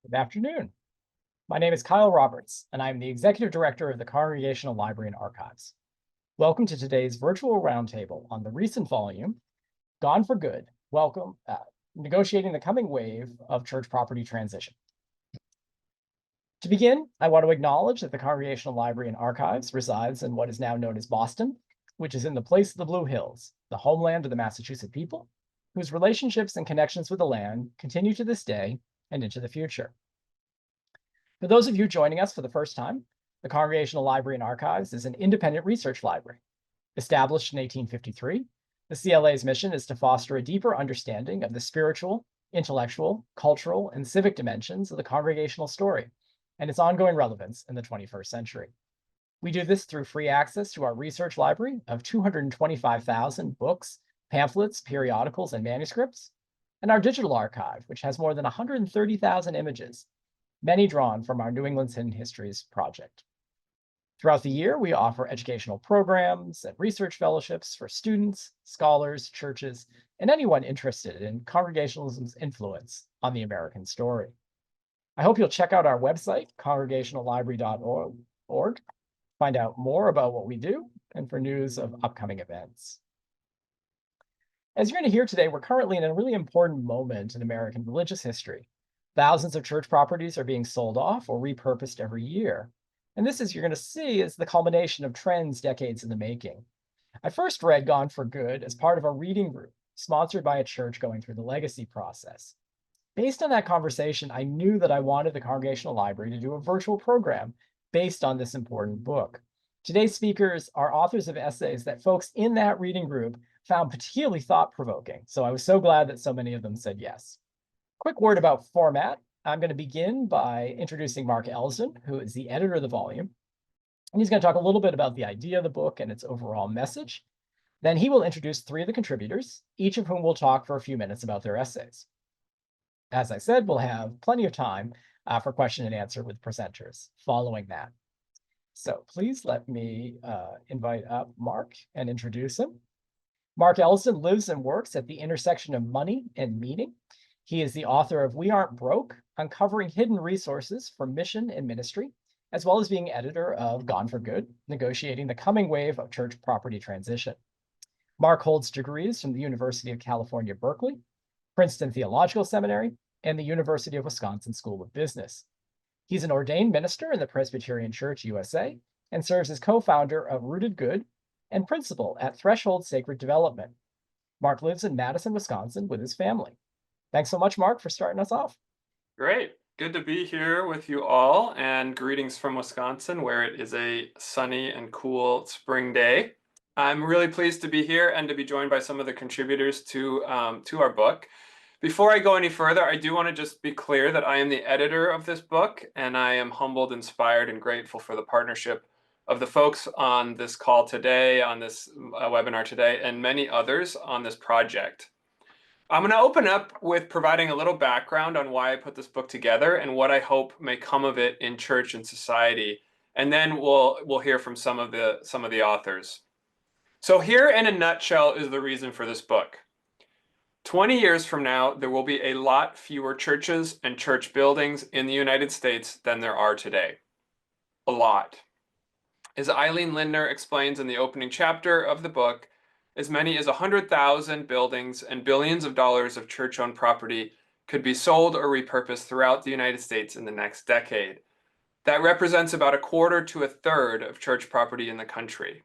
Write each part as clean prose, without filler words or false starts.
Good afternoon. My name is Kyle Roberts, and I'm the Executive Director of the Congregational Library and Archives. Welcome to today's virtual roundtable on the recent volume, Gone for Good, Negotiating the Coming Wave of Church Property Transition. To begin, I want to acknowledge that the Congregational Library and Archives resides in what is now known as Boston, which is in the place of the Blue Hills, the homeland of the Massachusetts people, whose relationships and connections with the land continue to this day and into the future. For those of you joining us for the first time, the Congregational Library and Archives is an independent research library. Established in 1853, the CLA's mission is to foster a deeper understanding of the spiritual, intellectual, cultural, and civic dimensions of the congregational story and its ongoing relevance in the 21st century. We do this through free access to our research library of 225,000 books, pamphlets, periodicals, and manuscripts, and our digital archive, which has more than 130,000 images, many drawn from our New England's Hidden Histories project. Throughout the year, we offer educational programs and research fellowships for students, scholars, churches, and anyone interested in congregationalism's influence on the American story. I hope you'll check out our website, congregationallibrary.org, find out more about what we do, and for news of upcoming events. As you're going to hear today, we're currently in a really important moment in American religious history. Thousands of church properties are being sold off or repurposed every year. And this, as you're going to see, is the culmination of trends decades in the making. I first read Gone for Good as part of a reading group sponsored by a church going through the legacy process. Based on that conversation, I knew that I wanted the Congregational Library to do a virtual program based on this important book. Today's speakers are authors of essays that folks in that reading group found particularly thought-provoking. So I was so glad that so many of them said yes. Quick word about format. I'm going to begin by introducing Mark Elsdon, who is the editor of the volume. And he's going to talk a little bit about the idea of the book and its overall message. Then he will introduce three of the contributors, each of whom will talk for a few minutes about their essays. As I said, we'll have plenty of time for question and answer with presenters following that. So please let me invite up Mark and introduce him. Mark Elsdon lives and works at the intersection of money and meaning. He is the author of We Aren't Broke, Uncovering Hidden Resources for Mission and Ministry, as well as being editor of Gone for Good, Negotiating the Coming Wave of Church Property Transition. Mark holds degrees from the University of California, Berkeley, Princeton Theological Seminary, and the University of Wisconsin School of Business. He's an ordained minister in the Presbyterian Church USA and serves as co-founder of Rooted Good and principal at Threshold Sacred Development. Mark lives in Madison, Wisconsin with his family. Thanks so much, Mark, for starting us off. Great. Good to be here with you all, and greetings from Wisconsin, where it is a sunny and cool spring day. I'm really pleased to be here and to be joined by some of the contributors to our book. Before I go any further, I do want to just be clear that I am the editor of this book, and I am humbled, inspired, and grateful for the partnership of the folks on this call today, on this webinar today, and many others on this project. I'm going to open up with providing a little background on why I put this book together and what I hope may come of it in church and society, and then we'll hear from some of the authors. So here in a nutshell is the reason for this book. 20 years from now, there will be a lot fewer churches and church buildings in the United States than there are today. A lot. As Eileen Lindner explains in the opening chapter of the book, as many as 100,000 buildings and billions of dollars of church-owned property could be sold or repurposed throughout the United States in the next decade. That represents about a quarter to a third of church property in the country.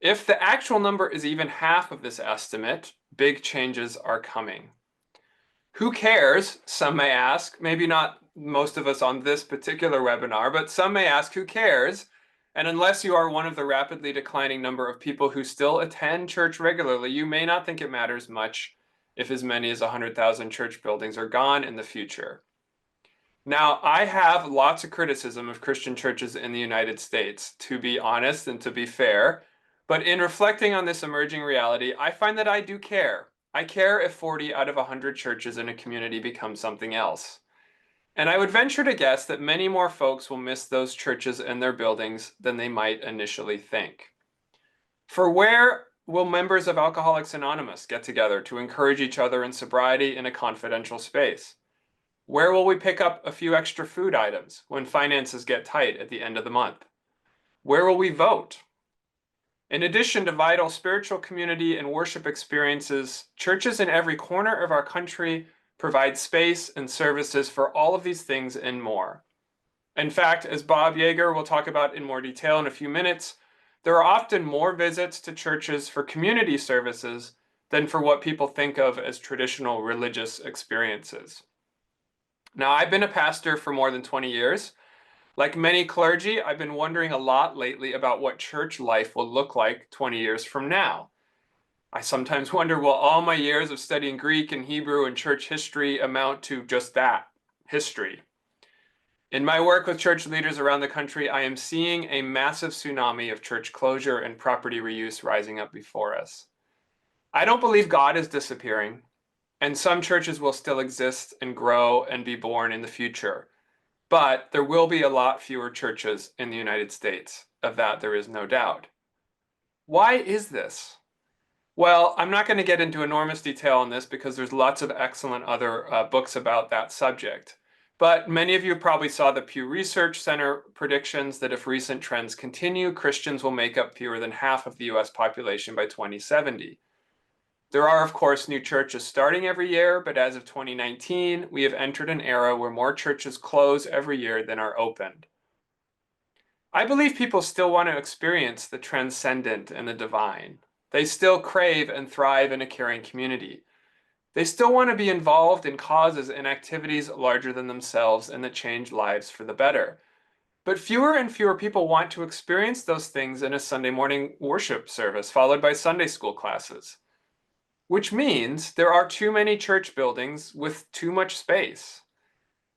If the actual number is even half of this estimate, big changes are coming. Who cares? Some may ask. Maybe not most of us on this particular webinar, but some may ask, who cares? And unless you are one of the rapidly declining number of people who still attend church regularly, you may not think it matters much if as many as 100,000 church buildings are gone in the future. Now, I have lots of criticism of Christian churches in the United States, to be honest and to be fair. But in reflecting on this emerging reality, I find that I do care. I care if 40 out of 100 churches in a community become something else. And I would venture to guess that many more folks will miss those churches and their buildings than they might initially think. For where will members of Alcoholics Anonymous get together to encourage each other in sobriety in a confidential space? Where will we pick up a few extra food items when finances get tight at the end of the month? Where will we vote? In addition to vital spiritual community and worship experiences, churches in every corner of our country provide space and services for all of these things and more. In fact, as Bob Jaeger will talk about in more detail in a few minutes, there are often more visits to churches for community services than for what people think of as traditional religious experiences. Now, I've been a pastor for more than 20 years. Like many clergy, I've been wondering a lot lately about what church life will look like 20 years from now. I sometimes wonder, will all my years of studying Greek and Hebrew and church history amount to just that, history? In my work with church leaders around the country, I am seeing a massive tsunami of church closure and property reuse rising up before us. I don't believe God is disappearing, and some churches will still exist and grow and be born in the future. But there will be a lot fewer churches in the United States. Of that, there is no doubt. Why is this? Well, I'm not going to get into enormous detail on this because there's lots of excellent other books about that subject. But many of you probably saw the Pew Research Center predictions that if recent trends continue, Christians will make up fewer than half of the US population by 2070. There are, of course, new churches starting every year, but as of 2019, we have entered an era where more churches close every year than are opened. I believe people still want to experience the transcendent and the divine. They still crave and thrive in a caring community. They still want to be involved in causes and activities larger than themselves and that change lives for the better. But fewer and fewer people want to experience those things in a Sunday morning worship service, followed by Sunday school classes. Which means there are too many church buildings with too much space.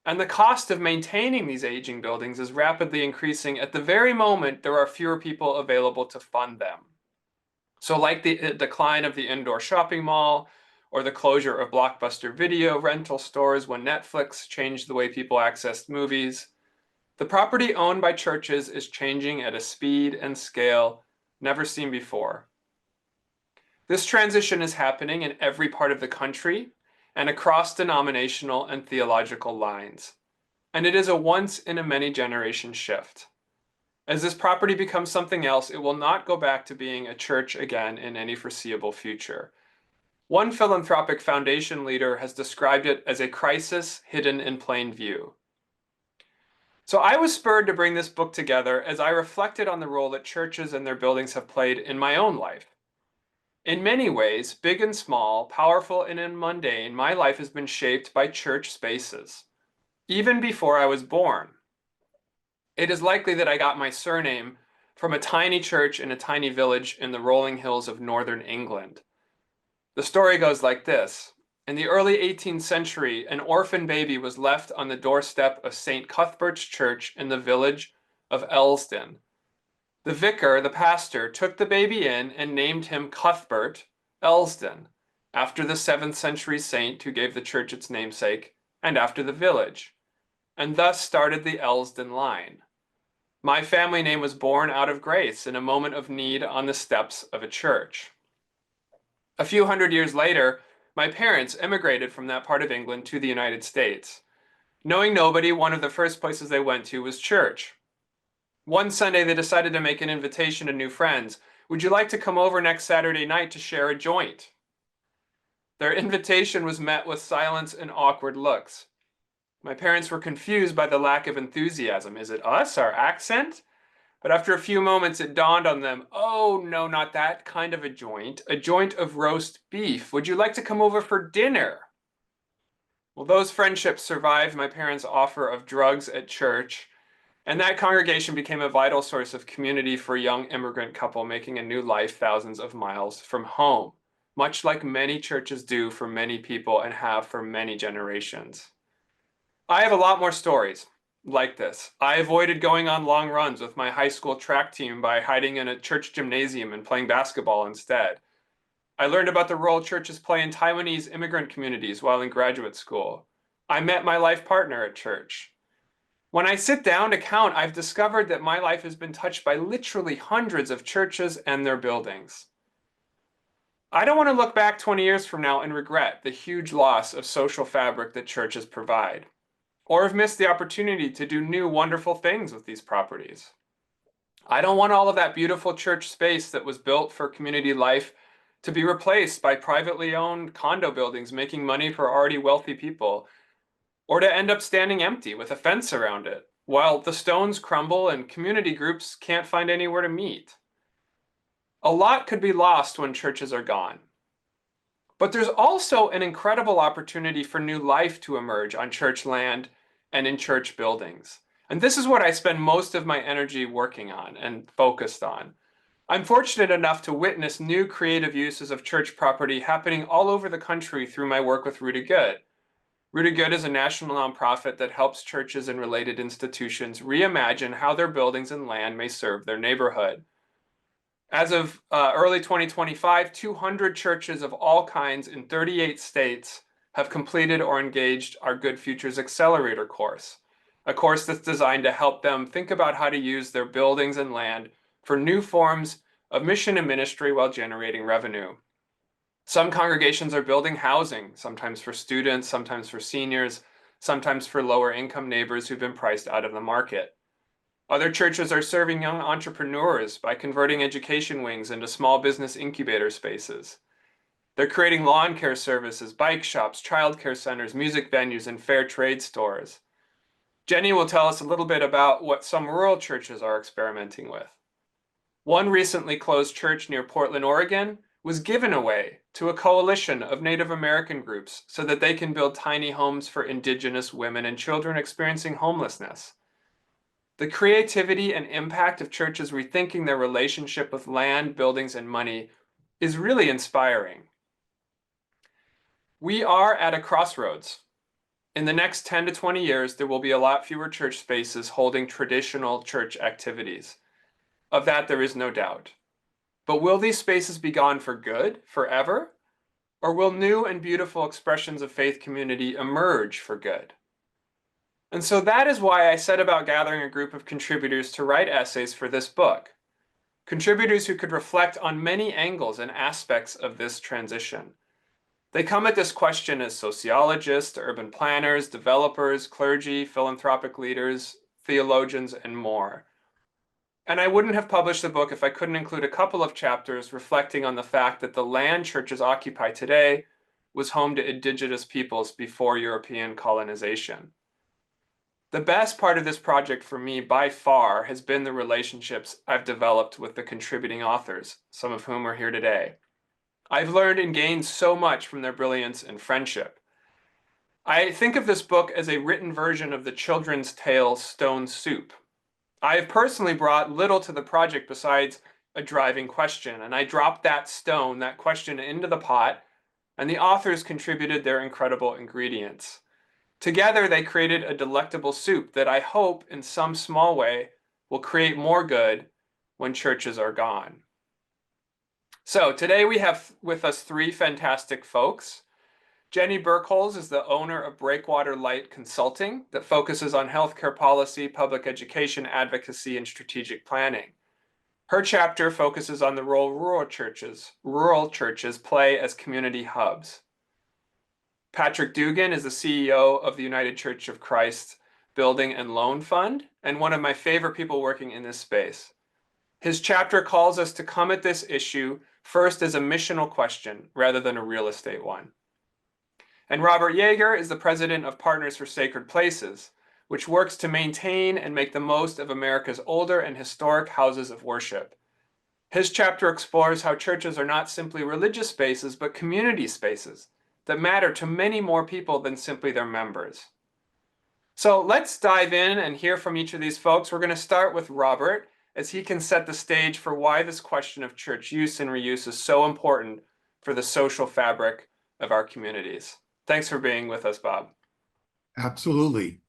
And the cost of maintaining these aging buildings is rapidly increasing at the very moment there are fewer people available to fund them. So like the decline of the indoor shopping mall, or the closure of Blockbuster video rental stores when Netflix changed the way people accessed movies, the property owned by churches is changing at a speed and scale never seen before. This transition is happening in every part of the country and across denominational and theological lines. And it is a once-in-a-many-generation shift. As this property becomes something else, it will not go back to being a church again in any foreseeable future. One philanthropic foundation leader has described it as a crisis hidden in plain view. So I was spurred to bring this book together as I reflected on the role that churches and their buildings have played in my own life. In many ways, big and small, powerful and mundane, my life has been shaped by church spaces, even before I was born. It is likely that I got my surname from a tiny church in a tiny village in the rolling hills of northern England. The story goes like this. In the early 18th century, an orphan baby was left on the doorstep of St. Cuthbert's Church in the village of Elsdon. The vicar, the pastor, took the baby in and named him Cuthbert Elsdon, after the 7th century saint who gave the church its namesake, and after the village, and thus started the Elsdon line. My family name was born out of grace in a moment of need on the steps of a church. A few hundred years later, my parents emigrated from that part of England to the United States. Knowing nobody, one of the first places they went to was church. One Sunday, they decided to make an invitation to new friends. Would you like to come over next Saturday night to share a joint? Their invitation was met with silence and awkward looks. My parents were confused by the lack of enthusiasm. Is it us, our accent? But after a few moments, it dawned on them, oh, no, not that kind of a joint of roast beef. Would you like to come over for dinner? Well, those friendships survived my parents' offer of drugs at church, and that congregation became a vital source of community for a young immigrant couple making a new life thousands of miles from home, much like many churches do for many people and have for many generations. I have a lot more stories like this. I avoided going on long runs with my high school track team by hiding in a church gymnasium and playing basketball instead. I learned about the role churches play in Taiwanese immigrant communities while in graduate school. I met my life partner at church. When I sit down to count, I've discovered that my life has been touched by literally hundreds of churches and their buildings. I don't want to look back 20 years from now and regret the huge loss of social fabric that churches provide. or have missed the opportunity to do new wonderful things with these properties. I don't want all of that beautiful church space that was built for community life to be replaced by privately owned condo buildings making money for already wealthy people, or to end up standing empty with a fence around it, while the stones crumble and community groups can't find anywhere to meet. A lot could be lost when churches are gone. But there's also an incredible opportunity for new life to emerge on church land and in church buildings. And this is what I spend most of my energy working on and focused on. I'm fortunate enough to witness new creative uses of church property happening all over the country through my work with Rooted Good. Rooted Good is a national nonprofit that helps churches and related institutions reimagine how their buildings and land may serve their neighborhood. As of early 2025, 200 churches of all kinds in 38 states have completed or engaged our Good Futures Accelerator course, a course that's designed to help them think about how to use their buildings and land for new forms of mission and ministry while generating revenue. Some congregations are building housing, sometimes for students, sometimes for seniors, sometimes for lower income neighbors who've been priced out of the market. Other churches are serving young entrepreneurs by converting education wings into small business incubator spaces. They're creating lawn care services, bike shops, childcare centers, music venues, and fair trade stores. Jennie will tell us a little bit about what some rural churches are experimenting with. One recently closed church near Portland, Oregon, was given away to a coalition of Native American groups so that they can build tiny homes for Indigenous women and children experiencing homelessness. The creativity and impact of churches rethinking their relationship with land, buildings, and money is really inspiring. We are at a crossroads. In the next 10 to 20 years, there will be a lot fewer church spaces holding traditional church activities. Of that, there is no doubt. But will these spaces be gone for good, forever? Or will new and beautiful expressions of faith community emerge for good? And so that is why I set about gathering a group of contributors to write essays for this book. Contributors who could reflect on many angles and aspects of this transition. They come at this question as sociologists, urban planners, developers, clergy, philanthropic leaders, theologians, and more. And I wouldn't have published the book if I couldn't include a couple of chapters reflecting on the fact that the land churches occupy today was home to indigenous peoples before European colonization. The best part of this project for me by far has been the relationships I've developed with the contributing authors, some of whom are here today. I've learned and gained so much from their brilliance and friendship. I think of this book as a written version of the children's tale Stone Soup. I have personally brought little to the project besides a driving question, and I dropped that question into the pot, and the authors contributed their incredible ingredients. Together, they created a delectable soup that I hope, in some small way, will create more good when churches are gone. So today we have with us three fantastic folks. Jennie Birkholz is the owner of Breakwater Light Consulting that focuses on healthcare policy, public education, advocacy, and strategic planning. Her chapter focuses on the role rural churches play as community hubs. Patrick Duggan is the CEO of the United Church of Christ Building and Loan Fund, and one of my favorite people working in this space. His chapter calls us to come at this issue first as a missional question rather than a real estate one. And Robert Jaeger is the president of Partners for Sacred Places, which works to maintain and make the most of America's older and historic houses of worship. His chapter explores how churches are not simply religious spaces, but community spaces that matter to many more people than simply their members. So let's dive in and hear from each of these folks. We're going to start with Robert, as he can set the stage for why this question of church use and reuse is so important for the social fabric of our communities. Thanks for being with us, Bob. Absolutely.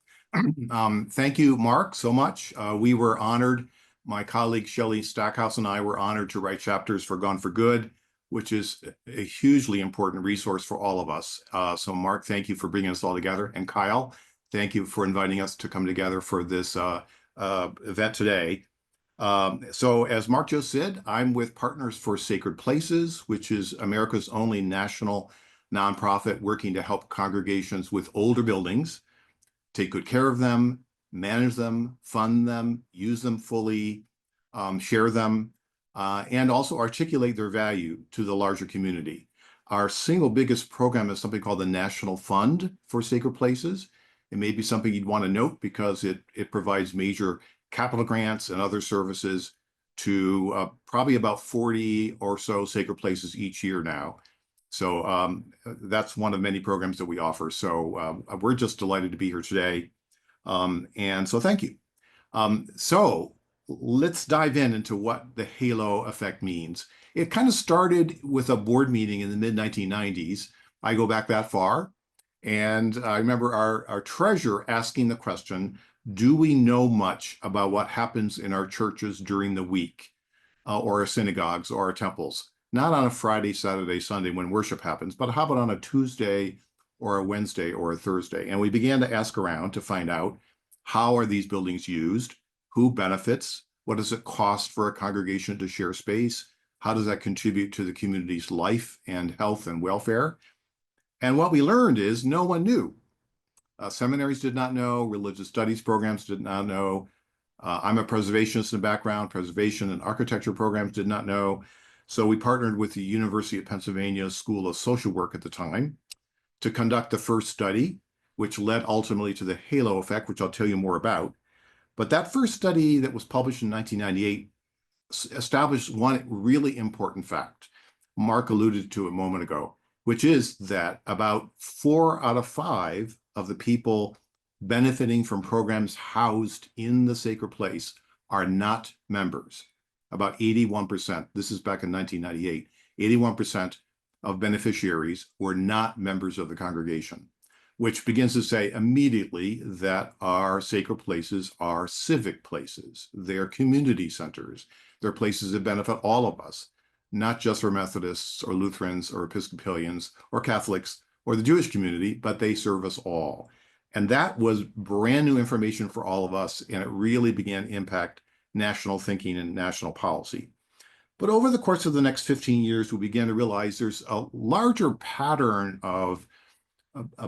Thank you, Mark, so much. We were honored. My colleague Shelley Stackhouse and I were honored to write chapters for Gone for Good, which is a hugely important resource for all of us. So Mark, thank you for bringing us all together. And Kyle, thank you for inviting us to come together for this event today. So as Mark just said, I'm with Partners for Sacred Places, which is America's only national nonprofit working to help congregations with older buildings take good care of them, manage them, fund them, use them fully, share them, and also articulate their value to the larger community. Our single biggest program is something called the National Fund for Sacred Places. It may be something you'd want to note because it provides major capital grants and other services to probably about 40 or so sacred places each year now. So that's one of many programs that we offer. So we're just delighted to be here today. And so thank you. So let's dive into what the halo effect means. It kind of started with a board meeting in the mid-1990s. I go back that far. And I remember our treasurer asking the question, do we know much about what happens in our churches during the week, or our synagogues or our temples? Not on a Friday, Saturday, Sunday when worship happens, but how about on a Tuesday or a Wednesday or a Thursday? And we began to ask around to find out, how are these buildings used? Who benefits? What does it cost for a congregation to share space? How does that contribute to the community's life and health and welfare? And what we learned is no one knew. Seminaries did not know, religious studies programs did not know. I'm a preservationist in background, preservation and architecture programs did not know. So we partnered with the University of Pennsylvania School of Social Work at the time to conduct the first study, which led ultimately to the halo effect, which I'll tell you more about. But that first study that was published in 1998 established one really important fact. Mark alluded to it a moment ago, which is that about 4 out of 5 of the people benefiting from programs housed in the sacred place are not members. About 81%, this is back in 1998, 81% of beneficiaries were not members of the congregation, which begins to say immediately that our sacred places are civic places. They're community centers. They're places that benefit all of us, not just for Methodists or Lutherans or Episcopalians or Catholics or the Jewish community, but they serve us all. And that was brand new information for all of us, and it really began to impact national thinking and national policy. But over the course of the next 15 years, we began to realize there's a larger pattern of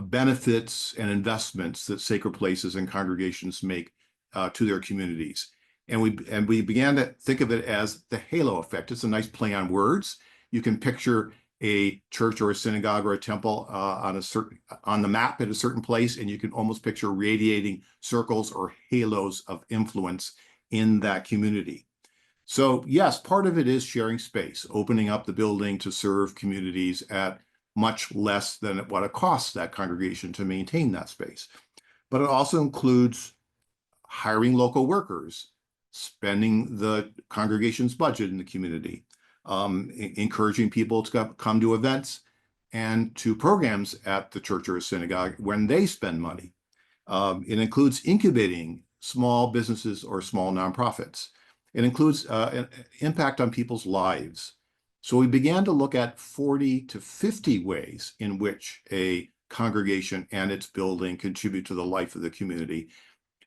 benefits and investments that sacred places and congregations make to their communities. And we began to think of it as the halo effect. It's a nice play on words. You can picture a church or a synagogue or a temple on the map at a certain place, and you can almost picture radiating circles or halos of influence in that community. So yes, part of it is sharing space, opening up the building to serve communities at much less than what it costs that congregation to maintain that space. But it also includes hiring local workers, spending the congregation's budget in the community, encouraging people to come to events and to programs at the church or synagogue when they spend money. It includes incubating small businesses or small nonprofits. It includes an impact on people's lives. So we began to look at 40 to 50 ways in which a congregation and its building contribute to the life of the community.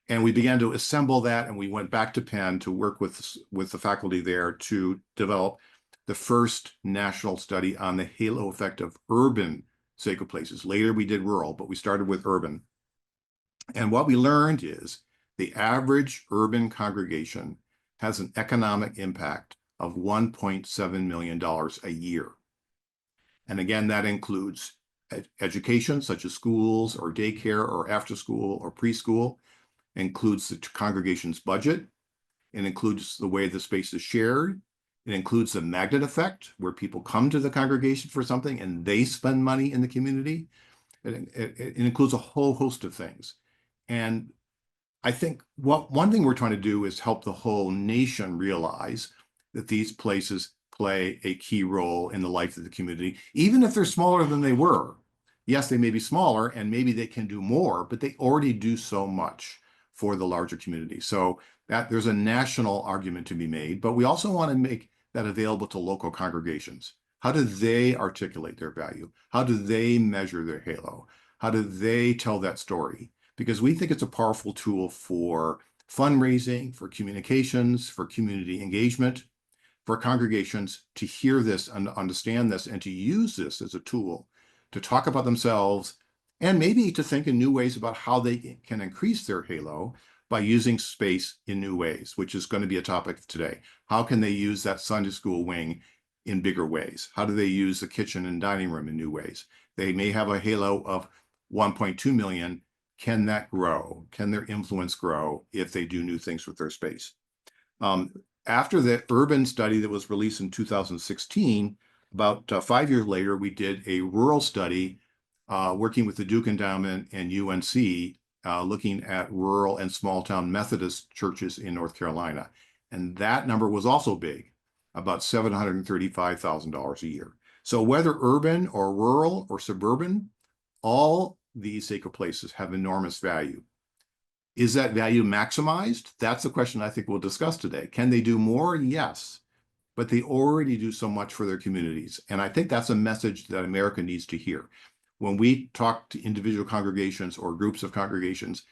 And we began to assemble that, and we went back to Penn to work with the faculty there to develop the first national study on the halo effect of urban sacred places. Later we did rural, but we started with urban. And what we learned is the average urban congregation has an economic impact of $1.7 million a year. And again, that includes education, such as schools or daycare or after school or preschool, includes the congregation's budget. It includes the way the space is shared. It includes the magnet effect, where people come to the congregation for something and they spend money in the community. It includes a whole host of things. And I think one thing we're trying to do is help the whole nation realize that these places play a key role in the life of the community, even if they're smaller than they were. Yes, they may be smaller and maybe they can do more, but they already do so much for the larger community. So that there's a national argument to be made, but we also want to make that available to local congregations. How do they articulate their value? How do they measure their halo? How do they tell that story? Because we think it's a powerful tool for fundraising, for communications, for community engagement, for congregations to hear this and understand this and to use this as a tool to talk about themselves and maybe to think in new ways about how they can increase their halo by using space in new ways, which is going to be a topic today. How can they use that Sunday school wing in bigger ways? How do they use the kitchen and dining room in new ways? They may have a halo of 1.2 million. Can that grow? Can their influence grow if they do new things with their space? After the urban study that was released in 2016, about 5 years later, we did a rural study working with the Duke Endowment and UNC, looking at rural and small town Methodist churches in North Carolina. And that number was also big, about $735,000 a year. So whether urban or rural or suburban, all these sacred places have enormous value. Is that value maximized? That's the question I think we'll discuss today. Can they do more? Yes, but they already do so much for their communities. And I think that's a message that America needs to hear. When we talk to individual congregations or groups of congregations,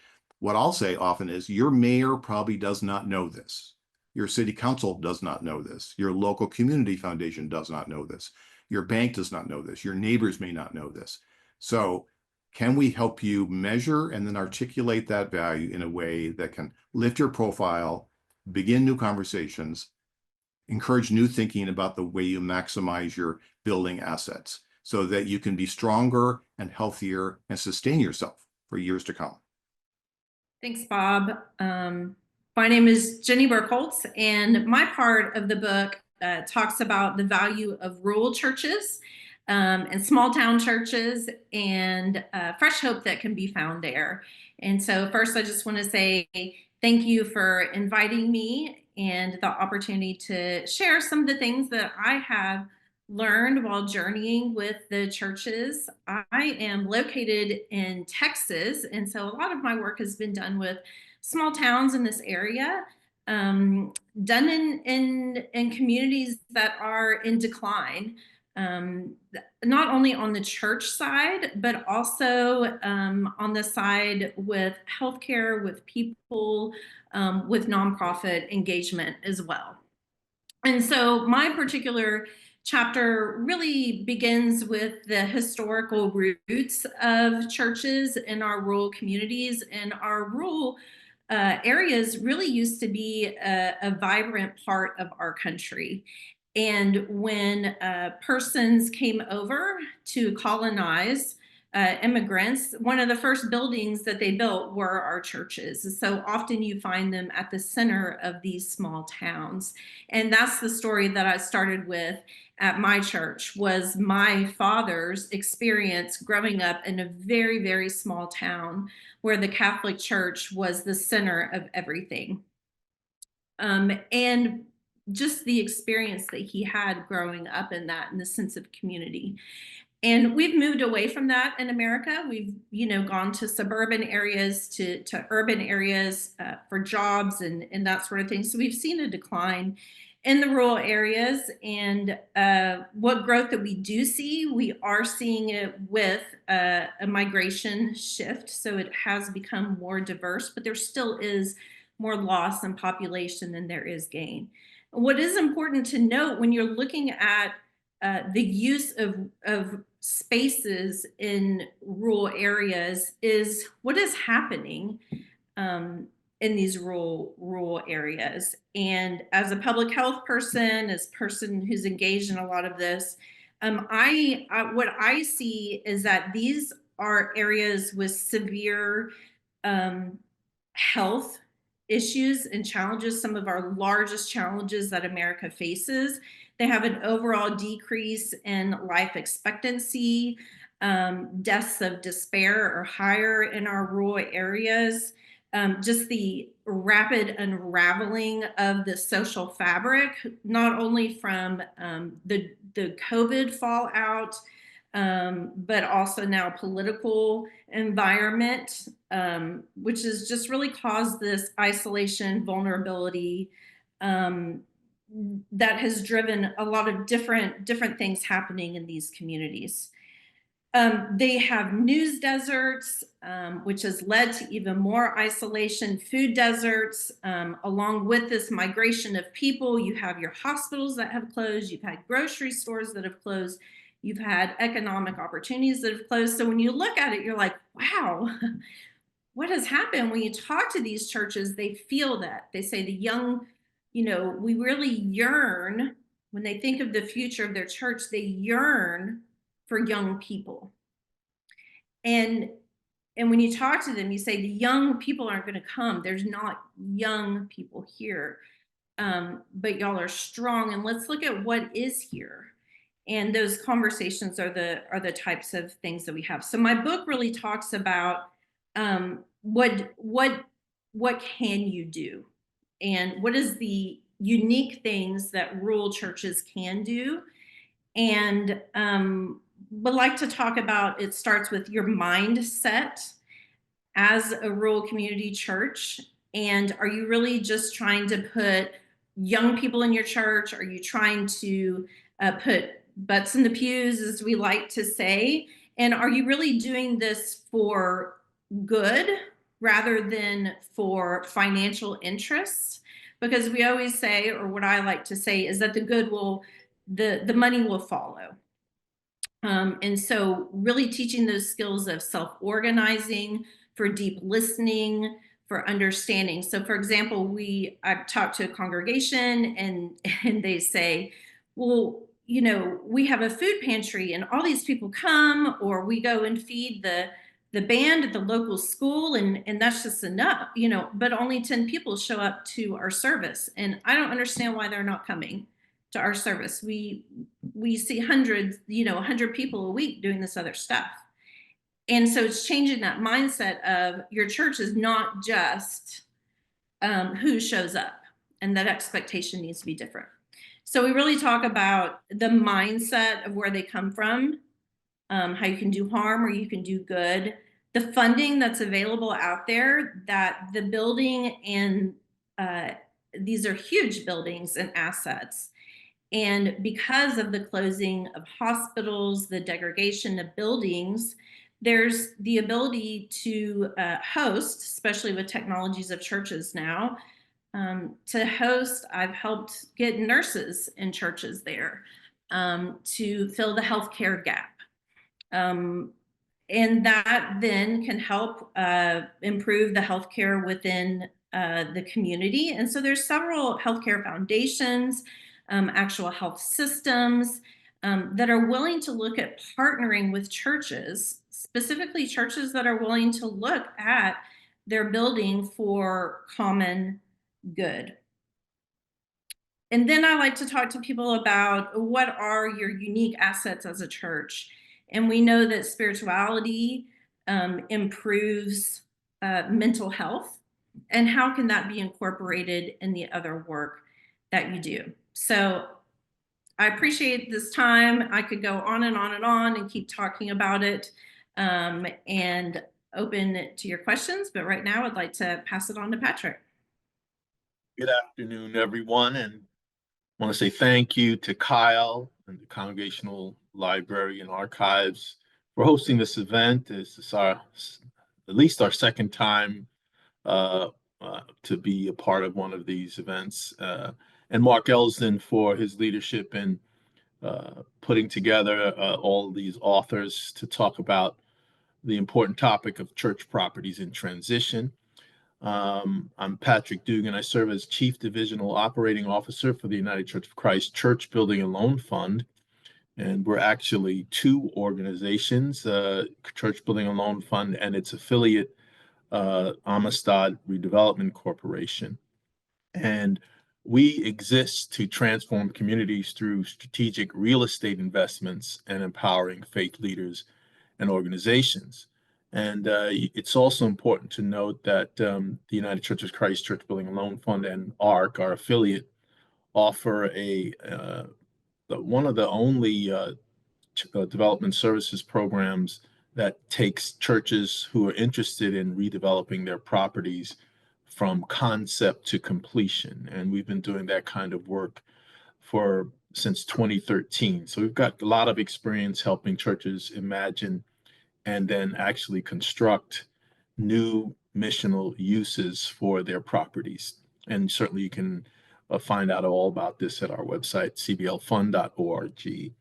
what I'll say often is your mayor probably does not know this. Your city council does not know this. Your local community foundation does not know this. Your bank does not know this. Your neighbors may not know this. So can we help you measure and then articulate that value in a way that can lift your profile, begin new conversations, encourage new thinking about the way you maximize your building assets so that you can be stronger and healthier and sustain yourself for years to come? Thanks, Bob. My name is Jennie Birkholz, and my part of the book talks about the value of rural churches and small town churches and fresh hope that can be found there. And so first, I just want to say thank you for inviting me and the opportunity to share some of the things that I have learned while journeying with the churches. I am located in Texas, and so a lot of my work has been done with small towns in this area, done in communities that are in decline, not only on the church side, but also on the side with healthcare, with people, with nonprofit engagement as well. And so my particular chapter really begins with the historical roots of churches in our rural communities. And our rural areas really used to be a vibrant part of our country. And when persons came over to colonize, immigrants, one of the first buildings that they built were our churches. So often you find them at the center of these small towns. And that's the story that I started with at my church, was my father's experience growing up in a very, very small town where the Catholic Church was the center of everything. And just the experience that he had growing up in that, and the sense of community. And we've moved away from that in America. We've, gone to suburban areas, to urban areas for jobs and that sort of thing. So we've seen a decline in the rural areas. And what growth that we do see, we are seeing it with a migration shift. So it has become more diverse, but there still is more loss in population than there is gain. What is important to note when you're looking at the use of spaces in rural areas is what is happening in these rural areas. And as a public health person, as a person who's engaged in a lot of this, what I see is that these are areas with severe health issues and challenges, some of our largest challenges that America faces. They have an overall decrease in life expectancy. Deaths of despair are higher in our rural areas. Just the rapid unraveling of the social fabric, not only from the COVID fallout, but also now political environment, which has just really caused this isolation, vulnerability, that has driven a lot of different things happening in these communities. They have news deserts, which has led to even more isolation, food deserts. Along with this migration of people, you have your hospitals that have closed, you've had grocery stores that have closed, You've had economic opportunities that have closed. So when you look at it, you're like, wow, what has happened? When you talk to these churches, they feel that. They say the young, we really yearn, when they think of the future of their church, they yearn for young people. And when you talk to them, you say the young people aren't going to come. There's not young people here. But y'all are strong, and let's look at what is here. And those conversations are the types of things that we have. So my book really talks about what can you do, and what is the unique things that rural churches can do. And would like to talk about, it starts with your mindset as a rural community church. And are you really just trying to put young people in your church? Are you trying to put butts in the pews, as we like to say? And are you really doing this for good rather than for financial interests? Because we always say, or what I like to say, is that the money will follow. And so really teaching those skills of self-organizing, for deep listening, for understanding. So for example, I've talked to a congregation and they say, well, we have a food pantry and all these people come, or we go and feed the band at the local school, and that's just enough, but only 10 people show up to our service. And I don't understand why they're not coming to our service. We see hundreds, 100 people a week doing this other stuff. And so it's changing that mindset of your church is not just who shows up, and that expectation needs to be different. So we really talk about the mindset of where they come from, how you can do harm or you can do good, the funding that's available out there, that the building, and these are huge buildings and assets. And because of the closing of hospitals, the degradation of buildings, there's the ability to host, especially with technologies of churches now, to host. I've helped get nurses in churches there to fill the healthcare gap. And that then can help improve the healthcare within the community. And so there's several healthcare foundations, actual health systems that are willing to look at partnering with churches, specifically churches that are willing to look at their building for common good. And then I like to talk to people about what are your unique assets as a church. And we know that spirituality improves mental health, and how can that be incorporated in the other work that you do? So I appreciate this time. I could go on and on and on and keep talking about it, and open to your questions. But right now I'd like to pass it on to Patrick. Good afternoon, everyone, and I want to say thank you to Kyle and the Congregational Library and Archives for hosting this event. This is at least our second time to be a part of one of these events, and Mark Elsdon for his leadership in putting together all these authors to talk about the important topic of church properties in transition. I'm Patrick Duggan. I serve as Chief Divisional Operating Officer for the United Church of Christ Church Building and Loan Fund. And we're actually two organizations, Church Building and Loan Fund and its affiliate, Amistad Redevelopment Corporation. And we exist to transform communities through strategic real estate investments and empowering faith leaders and organizations. And it's also important to note that the United Church of Christ Church Building and Loan Fund and ARC, our affiliate, offer one of the only development services programs that takes churches who are interested in redeveloping their properties from concept to completion. And we've been doing that kind of work since 2013. So we've got a lot of experience helping churches imagine and then actually construct new missional uses for their properties. And certainly you can find out all about this at our website, cblfund.org.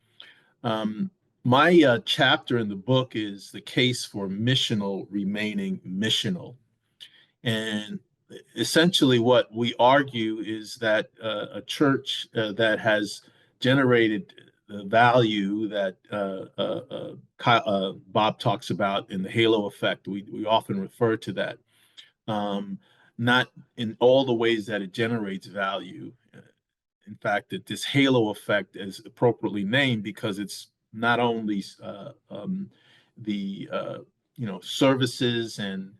My chapter in the book is the case for missional remaining missional. And essentially what we argue is that a church that has generated the value that Bob talks about in the halo effect, we often refer to that, not in all the ways that it generates value. In fact, that this halo effect is appropriately named because it's not only the services and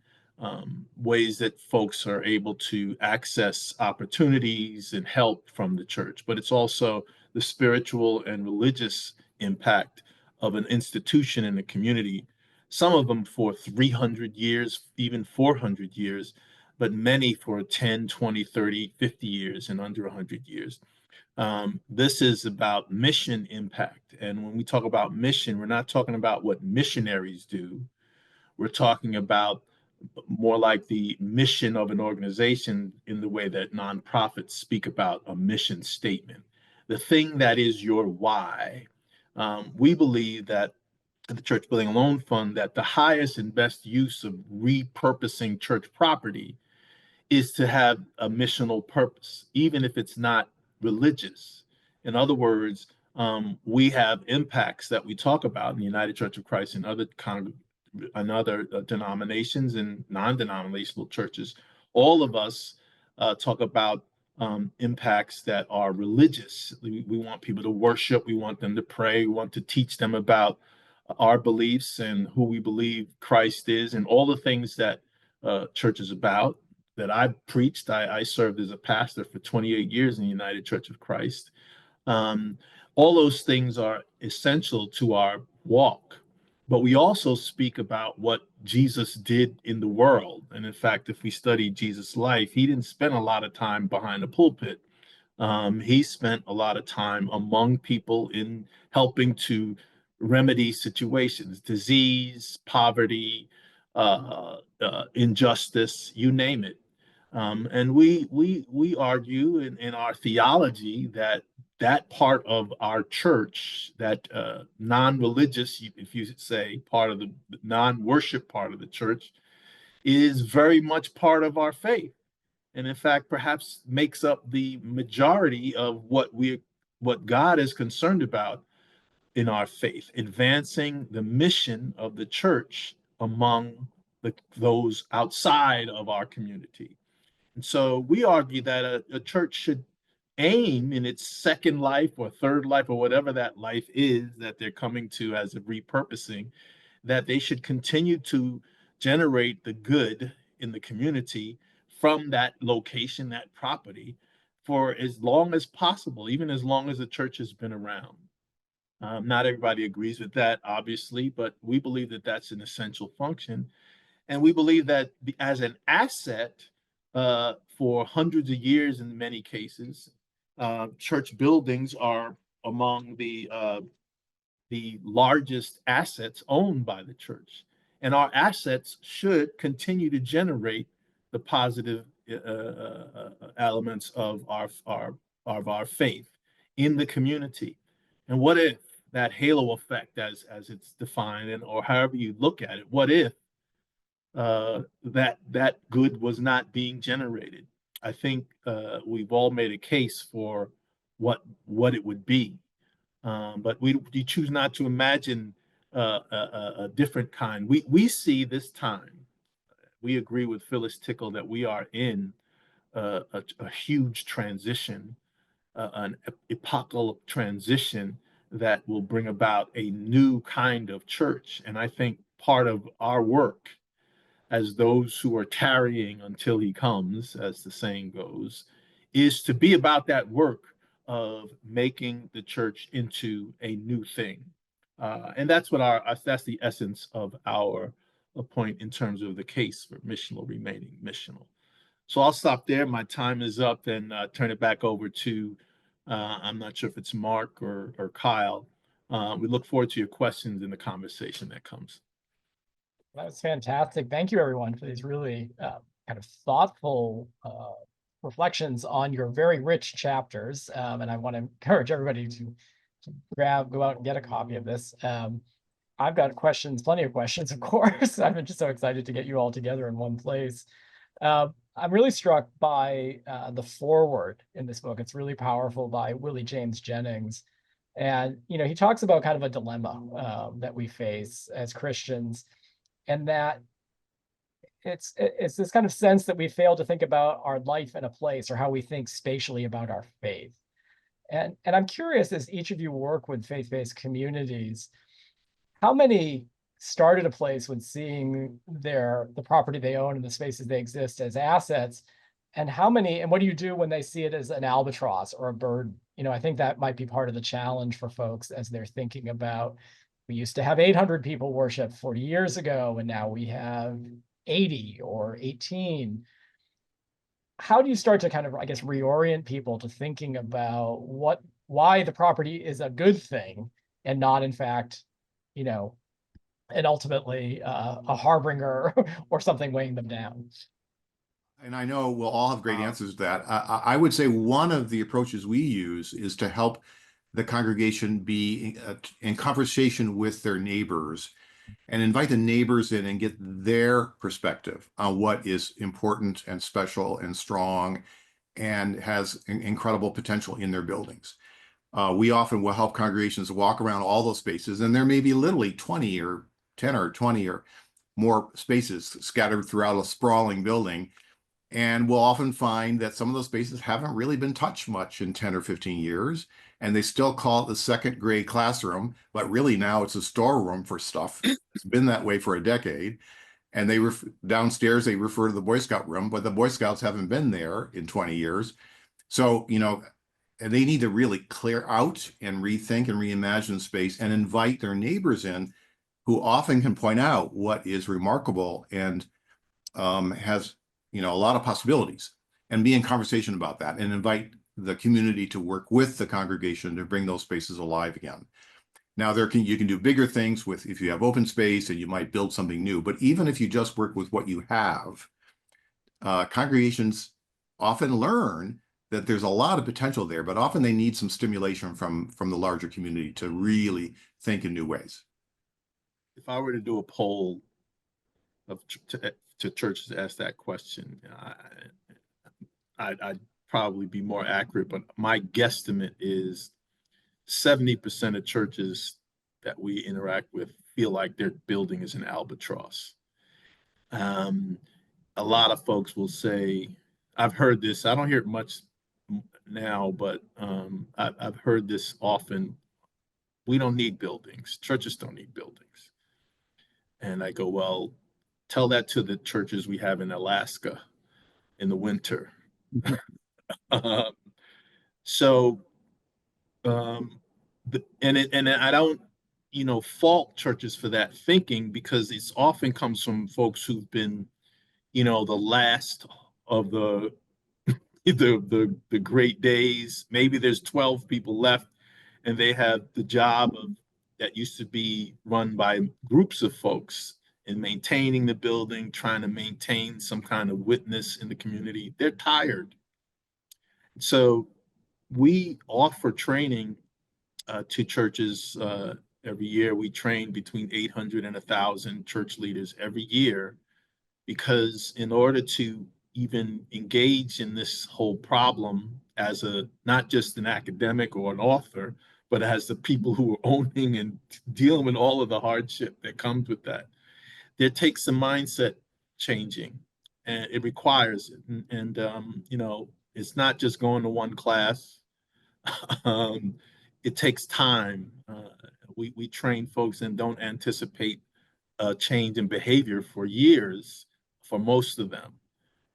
ways that folks are able to access opportunities and help from the church, but it's also the spiritual and religious impact of an institution in the community, some of them for 300 years, even 400 years, but many for 10, 20, 30, 50 years and under 100 years. This is about mission impact. And when we talk about mission, we're not talking about what missionaries do. We're talking about more like the mission of an organization in the way that nonprofits speak about a mission statement, the thing that is your why. We believe that at the Church Building Loan Fund, that the highest and best use of repurposing church property is to have a missional purpose, even if it's not religious. In other words, we have impacts that we talk about in the United Church of Christ and other denominations and non-denominational churches. All of us talk about impacts that are religious. We want people to worship, we want them to pray, we want to teach them about our beliefs and who we believe Christ is and all the things that church is about. That I preached. I served as a pastor for 28 years in the United Church of Christ. All those things are essential to our walk, but we also speak about what Jesus did in the world. And in fact, if we study Jesus' life, he didn't spend a lot of time behind the pulpit. He spent a lot of time among people in helping to remedy situations, disease, poverty, injustice, you name it. And we argue in our theology that part of our church, that non-religious, if you say, part of the non-worship part of the church, is very much part of our faith, and in fact, perhaps makes up the majority of what God is concerned about in our faith, advancing the mission of the church among those outside of our community. And so we argue that a church should aim in its second life or third life or whatever that life is that they're coming to as a repurposing, that they should continue to generate the good in the community from that location, that property, for as long as possible, even as long as the church has been around. Not everybody agrees with that, obviously, but we believe that that's an essential function. And we believe that as an asset, for hundreds of years in many cases, church buildings are among the largest assets owned by the church. And our assets should continue to generate the positive elements of our faith in the community. And what if that halo effect, as it's defined, and or however you look at it, what if that good was not being generated? I think we've all made a case for what it would be, but we choose not to imagine a different kind. We see this time. We agree with Phyllis Tickle that we are in a huge transition, an epochal transition that will bring about a new kind of church. And I think part of our work as those who are tarrying until he comes, as the saying goes, is to be about that work of making the church into a new thing. And that's that's the essence of our point in terms of the case for missional remaining missional. So I'll stop there. My time is up and turn it back over to, I'm not sure if it's Mark or Kyle. We look forward to your questions in the conversation that comes. That was fantastic. Thank you, everyone, for these really kind of thoughtful reflections on your very rich chapters. And I want to encourage everybody to go out and get a copy of this. I've got questions, plenty of questions, of course. I've been just so excited to get you all together in one place. I'm really struck by the foreword in this book. It's really powerful, by Willie James Jennings. And, he talks about kind of a dilemma that we face as Christians, and that it's this kind of sense that we fail to think about our life in a place, or how we think spatially about our faith. And I'm curious, as each of you work with faith-based communities, how many start at a place when seeing the property they own and the spaces they exist as assets, and what do you do when they see it as an albatross or a burden? I think that might be part of the challenge for folks as they're thinking about, we used to have 800 people worship 40 years ago, and now we have 80 or 18. How do you start to kind of, I guess, reorient people to thinking about why the property is a good thing, and not, in fact, and ultimately a harbinger or something weighing them down? And I know we'll all have great answers to that. I would say one of the approaches we use is to help the congregation be in conversation with their neighbors, and invite the neighbors in and get their perspective on what is important and special and strong and has incredible potential in their buildings. We often will help congregations walk around all those spaces, and there may be literally 20 or 10 or 20 or more spaces scattered throughout a sprawling building. And we'll often find that some of those spaces haven't really been touched much in 10 or 15 years, and they still call it the second grade classroom, but really now it's a storeroom for stuff. It's been that way for a decade. And downstairs, they refer to the Boy Scout room, but the Boy Scouts haven't been there in 20 years. So, and they need to really clear out and rethink and reimagine space, and invite their neighbors in, who often can point out what is remarkable and has a lot of possibilities, and be in conversation about that, and invite the community to work with the congregation to bring those spaces alive again. Now, you can do bigger things if you have open space, and you might build something new. But even if you just work with what you have, congregations often learn that there's a lot of potential there, but often they need some stimulation from the larger community to really think in new ways. If I were to do a poll to churches to ask that question, I'd probably be more accurate, but my guesstimate is 70% of churches that we interact with feel like their building is an albatross. A lot of folks will say, I've heard this, I don't hear it much now, but I've heard this often: we don't need buildings, churches don't need buildings. And I go, well, tell that to the churches we have in Alaska in the winter. And I don't, fault churches for that thinking, because it's often comes from folks who've been, the last of the great days. Maybe there's 12 people left, and they have the job that used to be run by groups of folks in maintaining the building, trying to maintain some kind of witness in the community. They're tired. So we offer training to churches every year. We train between 800 and 1,000 church leaders every year, because in order to even engage in this whole problem as not just an academic or an author, but as the people who are owning and dealing with all of the hardship that comes with that, there takes some mindset changing, and it requires it. And it's not just going to one class. It takes time. We train folks and don't anticipate a change in behavior for years for most of them.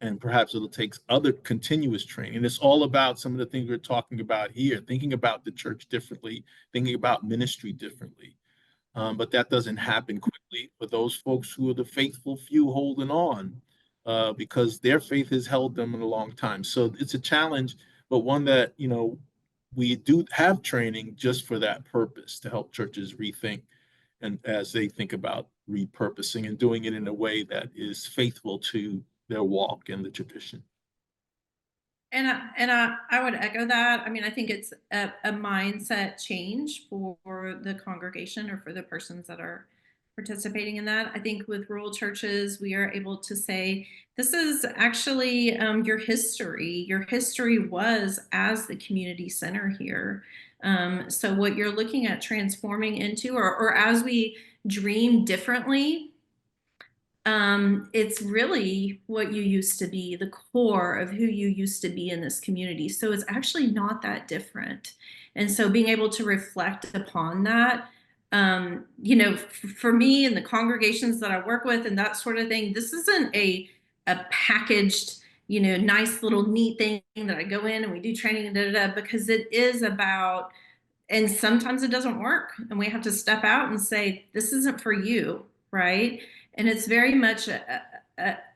And perhaps it'll take other continuous training. It's all about some of the things we're talking about here, thinking about the church differently, thinking about ministry differently. But that doesn't happen quickly for those folks who are the faithful few holding on, because their faith has held them in a long time. So it's a challenge, but one that, we do have training just for that purpose, to help churches rethink, and as they think about repurposing and doing it in a way that is faithful to their walk and the tradition. I would echo that. I mean, I think it's a mindset change for the congregation or for the persons that are participating in that. I think with rural churches, we are able to say, this is actually your history. Your history was as the community center here. So what you're looking at transforming into, or as we dream differently, it's really what you used to be, the core of who you used to be in this community. So it's actually not that different. And so being able to reflect upon that, you know, for me and the congregations that I work with and that sort of thing, this isn't a packaged, you know, nice little neat thing that I go in and we do training and because it is about, and sometimes it doesn't work and we have to step out and say, this isn't for you, right? And it's very much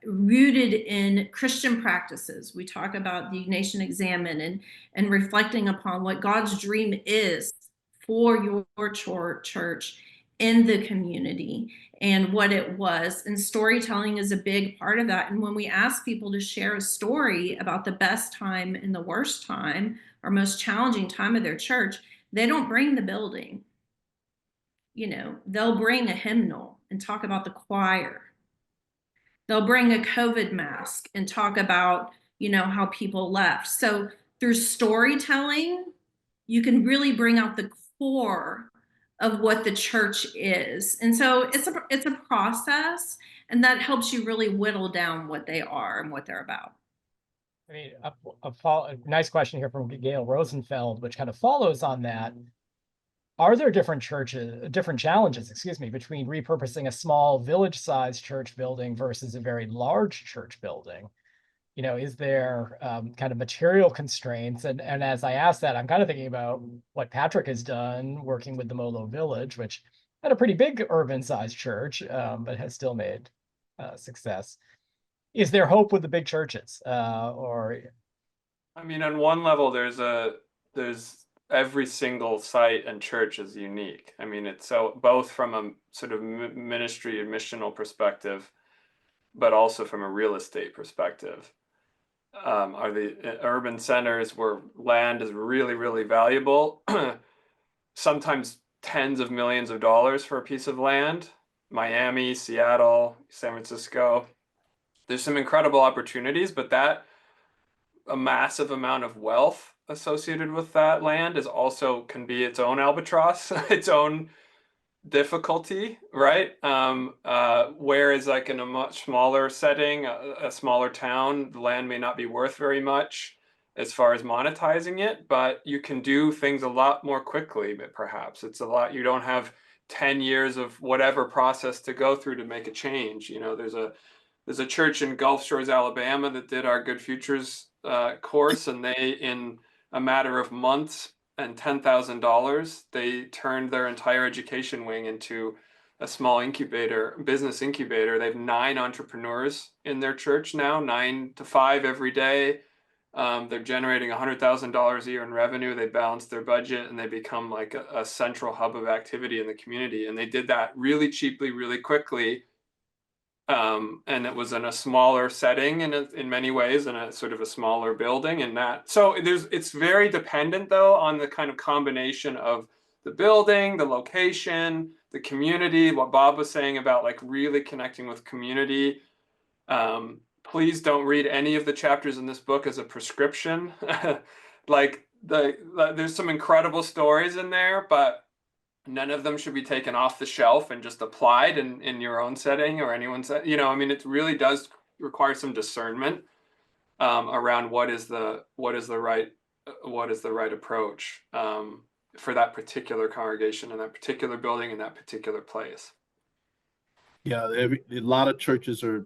rooted in Christian practices. We talk about the Nation Examine and reflecting upon what God's dream is for your church in the community and what it was. And storytelling is a big part of that. And when we ask people to share a story about the best time and the worst time or most challenging time of their church, they don't bring the building. You know, they'll bring a hymnal and talk about the choir. They'll bring a COVID mask and talk about, you know, how people left. So through storytelling, you can really bring out the core of what the church is. And so it's a process, and that helps you really whittle down what they are and what they're about. I mean, a nice question here from Gail Rosenfeld, which kind of follows on that. Are there different challenges, excuse me, between repurposing a small village-sized church building versus a very large church building? You know, is there kind of material constraints? And as I ask that, I'm kind of thinking about what Patrick has done working with the Molo Village, which had a pretty big urban-sized church, but has still made success. Is there hope with the big churches? Or I mean, on one level, there's every single site and church is unique. I mean, it's so both from a sort of ministry and missional perspective, but also from a real estate perspective. Are the urban centers where land is really, really valuable, sometimes tens of millions of dollars for a piece of land. Miami, Seattle, San Francisco. There's some incredible opportunities, but a massive amount of wealth associated with that land is also can be its own albatross, its own difficulty, right? Whereas like in a much smaller setting, a smaller town, the land may not be worth very much as far as monetizing it, but you can do things a lot more quickly, but perhaps it's a lot, you don't have 10 years of whatever process to go through to make a change. You know, there's a church in Gulf Shores, Alabama that did our Good Futures course, and they, in a matter of months and $10,000, they turned their entire education wing into a small business incubator. They have 9 entrepreneurs in their church now, 9 to 5 every day. They're generating $100,000 a year in revenue. They balance their budget and they become like a central hub of activity in the community. And they did that really cheaply, really quickly. And it was in a smaller setting in many ways, in a sort of a smaller building, and that. So it's very dependent though on the kind of combination of the building, the location, the community, what Bob was saying about like really connecting with community. Please don't read any of the chapters in this book as a prescription. Like there's some incredible stories in there, but none of them should be taken off the shelf and just applied in your own setting or anyone's, you know, I mean, it really does require some discernment around what is the right approach for that particular congregation and that particular building in that particular place. Yeah, a lot of churches are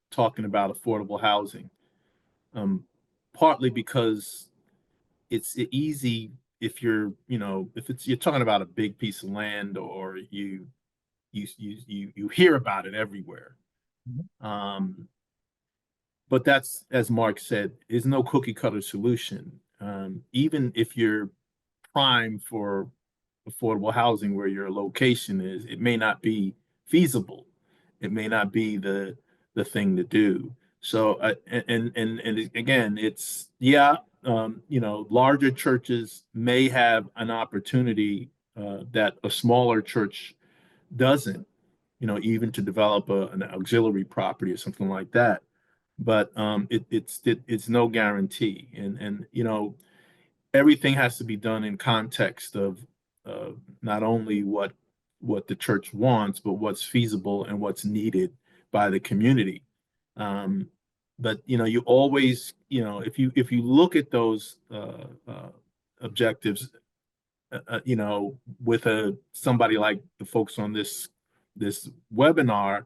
talking about affordable housing, partly because it's easy if you're, you know, you're talking about a big piece of land, or you hear about it everywhere. But that's, as Mark said, is no cookie cutter solution. Even if you're prime for affordable housing where your location is, it may not be feasible. It may not be the thing to do. So, and again, it's, yeah, you know, larger churches may have an opportunity that a smaller church doesn't, you know, even to develop an auxiliary property or something like that. But it's no guarantee, and you know, everything has to be done in context of not only what the church wants, but what's feasible and what's needed by the community. But you know, you always, you know, if you look at those objectives, you know, with somebody like the folks on this webinar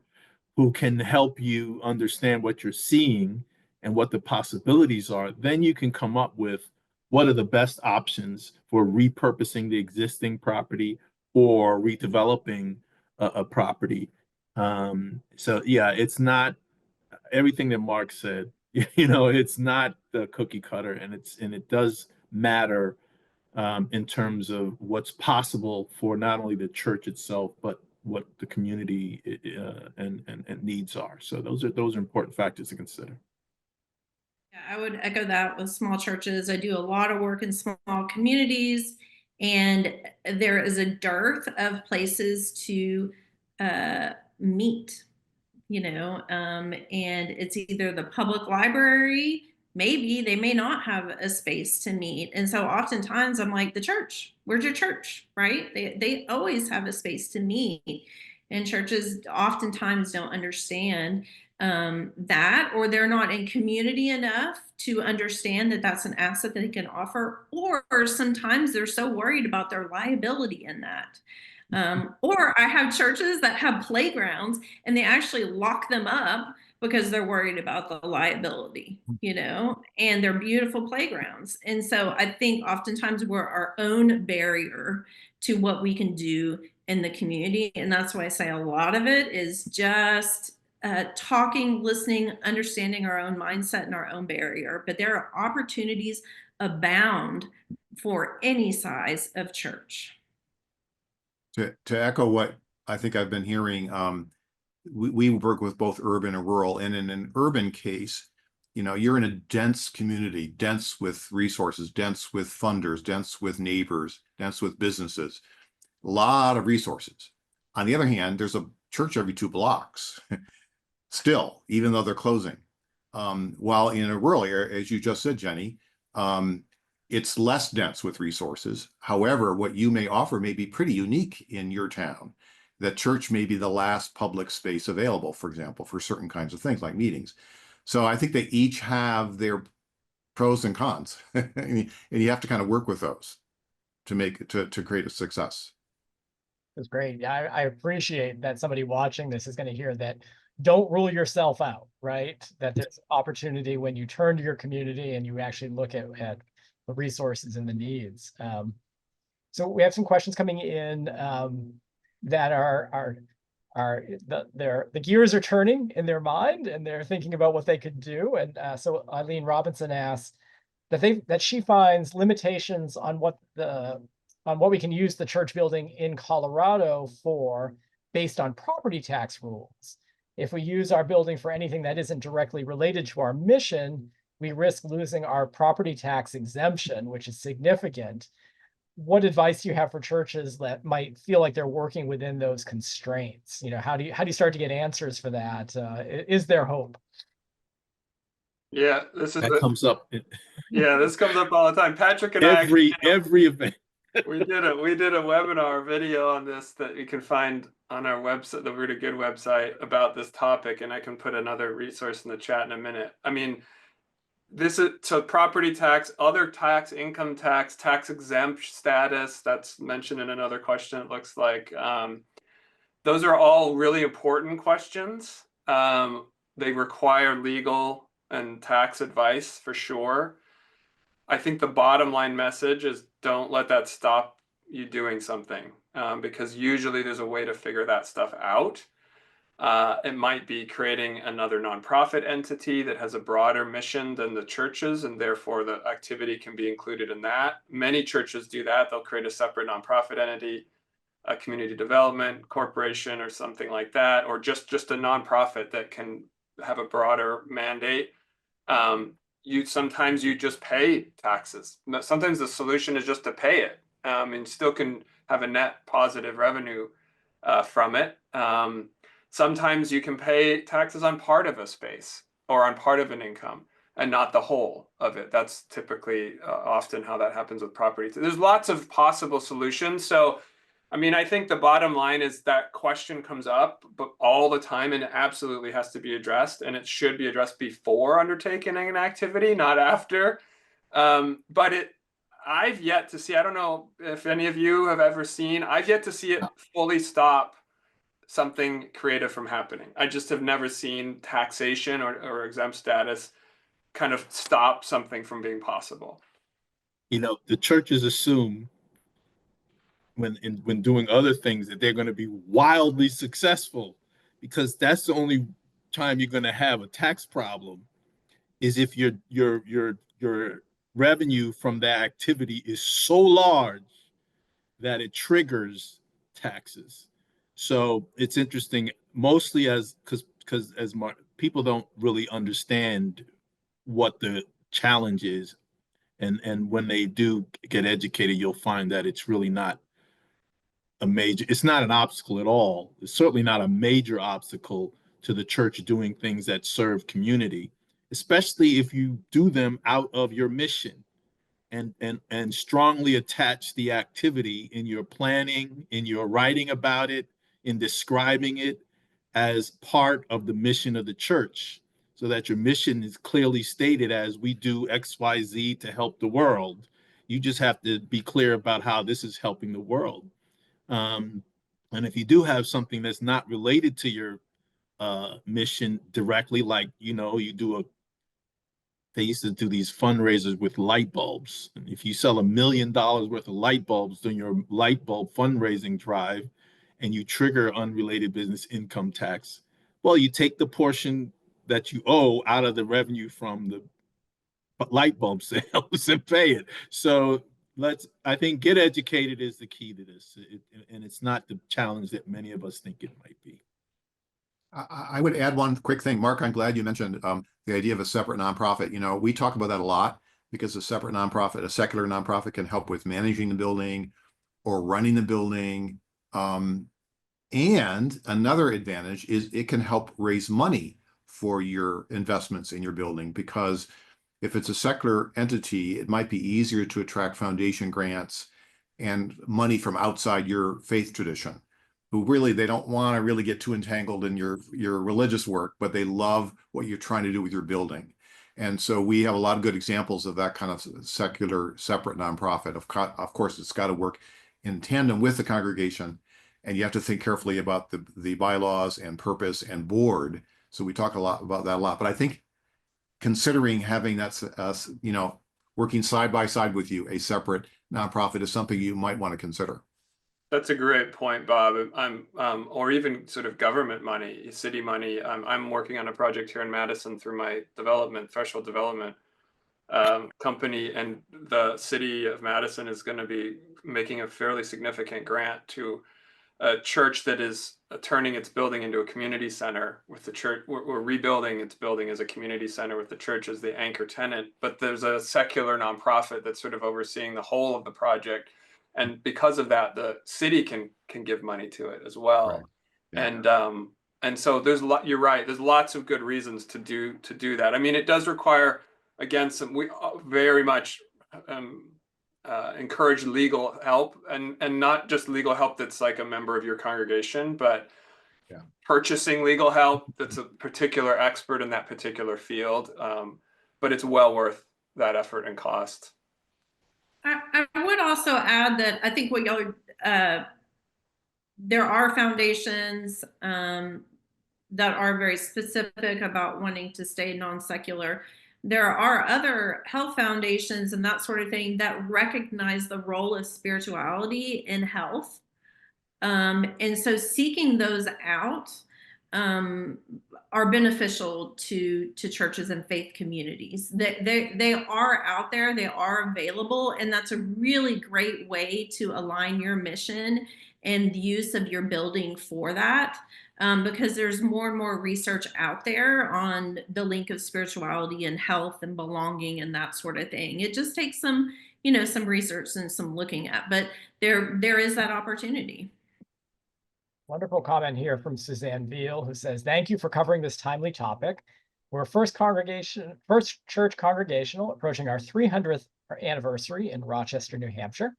who can help you understand what you're seeing and what the possibilities are, then you can come up with what are the best options for repurposing the existing property or redeveloping a property. So yeah, it's not everything that Mark said. You know, it's not the cookie cutter, and it does matter in terms of what's possible for not only the church itself, but what the community and needs are. So those are important factors to consider. Yeah, I would echo that with small churches. I do a lot of work in small communities, and there is a dearth of places to meet, you know, and it's either the public library, maybe they may not have a space to meet. And so oftentimes I'm like, the church, where's your church, right? They always have a space to meet. And churches oftentimes don't understand that, or they're not in community enough to understand that that's an asset that they can offer, or sometimes they're so worried about their liability in that. Or I have churches that have playgrounds and they actually lock them up because they're worried about the liability, you know, and they're beautiful playgrounds. And so I think oftentimes we're our own barrier to what we can do in the community. And that's why I say a lot of it is just talking, listening, understanding our own mindset and our own barrier. But there are opportunities abound for any size of church. To echo what I think I've been hearing, we work with both urban and rural, and in an urban case, you know, you're in a dense community, dense with resources, dense with funders, dense with neighbors, dense with businesses, a lot of resources. On the other hand, there's a church every 2 blocks still, even though they're closing. While in a rural area, as you just said, Jenny, it's less dense with resources. However, what you may offer may be pretty unique in your town. The church may be the last public space available, for example, for certain kinds of things like meetings. So I think they each have their pros and cons, and you have to kind of work with those to create a success. That's great. Yeah, I appreciate that somebody watching this is going to hear that. Don't rule yourself out, right? That there's opportunity when you turn to your community and you actually look at the resources and the needs. So we have some questions coming in that are the gears are turning in their mind and they're thinking about what they could do. And so Eileen Robinson asks that she finds limitations on what we can use the church building in Colorado for based on property tax rules. If we use our building for anything that isn't directly related to our mission, we risk losing our property tax exemption, which is significant. What advice do you have for churches that might feel like they're working within those constraints? You know, how do you start to get answers for that? Is there hope? Yeah, comes up. Yeah, this comes up all the time. Patrick and every event. we did a webinar video on this that you can find on our website, the Really Good website, about this topic, and I can put another resource in the chat in a minute. I mean, this is so property tax, other tax, income tax, tax exempt status, that's mentioned in another question, it looks like. Those are all really important questions. They require legal and tax advice for sure. I think the bottom line message is don't let that stop you doing something, because usually there's a way to figure that stuff out. It might be creating another nonprofit entity that has a broader mission than the churches, and therefore the activity can be included in that. Many churches do that. They'll create a separate nonprofit entity, a community development corporation or something like that, or just a nonprofit that can have a broader mandate. Sometimes you just pay taxes. Sometimes the solution is just to pay it, and still can have a net positive revenue from it. Sometimes you can pay taxes on part of a space or on part of an income and not the whole of it. That's typically often how that happens with property. There's lots of possible solutions. So, I mean, I think the bottom line is that question comes up but all the time, and it absolutely has to be addressed, and it should be addressed before undertaking an activity, not after. But I've yet to see, I don't know if any of you have ever seen, I've yet to see it fully stop something creative from happening. I just have never seen taxation or exempt status kind of stop something from being possible. You know, the churches assume when doing other things that they're going to be wildly successful, because that's the only time you're going to have a tax problem is if your revenue from that activity is so large that it triggers taxes. So it's interesting, mostly because people don't really understand what the challenge is, and when they do get educated, you'll find that it's really not it's not an obstacle at all. It's certainly not a major obstacle to the church doing things that serve community, especially if you do them out of your mission and strongly attach the activity in your planning, in your writing about it, in describing it as part of the mission of the church, so that your mission is clearly stated as we do XYZ to help the world. You just have to be clear about how this is helping the world. And if you do have something that's not related to your mission directly, like, you know, they used to do these fundraisers with light bulbs. And if you sell $1 million worth of light bulbs during your light bulb fundraising drive and you trigger unrelated business income tax, well, you take the portion that you owe out of the revenue from the light bulb sales and pay it. So I think get educated is the key to this. And it's not the challenge that many of us think it might be. I would add one quick thing. Mark, I'm glad you mentioned the idea of a separate nonprofit. You know, we talk about that a lot because a separate nonprofit, a secular nonprofit, can help with managing the building or running the building. And another advantage is it can help raise money for your investments in your building, because if it's a secular entity, it might be easier to attract foundation grants and money from outside your faith tradition, who really, they don't want to really get too entangled in your religious work, but they love what you're trying to do with your building. And so we have a lot of good examples of that kind of secular separate nonprofit. Of course, it's got to work in tandem with the congregation, and you have to think carefully about the bylaws and purpose and board. So we talk a lot about that a lot, but I think considering having that, you know, working side by side with you, a separate nonprofit, is something you might want to consider. That's a great point, Bob. Or even sort of government money, city money. I'm working on a project here in Madison through my threshold development company, and the city of Madison is going to be making a fairly significant grant to a church that is turning its building into a community center with the church. We're rebuilding its building as a community center with the church as the anchor tenant, but there's a secular nonprofit that's sort of overseeing the whole of the project. And because of that, the city can give money to it as well. Right. Yeah. And so you're right. There's lots of good reasons to do that. I mean, it does require, again, we very much encourage legal help, and not just legal help that's like a member of your congregation, but purchasing legal help that's a particular expert in that particular field. But it's well worth that effort and cost. I would also add that I think what y'all there are foundations that are very specific about wanting to stay non-secular. There are other health foundations and that sort of thing that recognize the role of spirituality in health. And so seeking those out are beneficial to churches and faith communities. They are out there, they are available, and that's a really great way to align your mission and the use of your building for that. because there's more and more research out there on the link of spirituality and health and belonging and that sort of thing. It just takes some, some research and some looking at, but there is that opportunity. Wonderful comment here from Suzanne Veal, who says, "Thank you for covering this timely topic. We're first church congregational, approaching our 300th anniversary in Rochester, New Hampshire.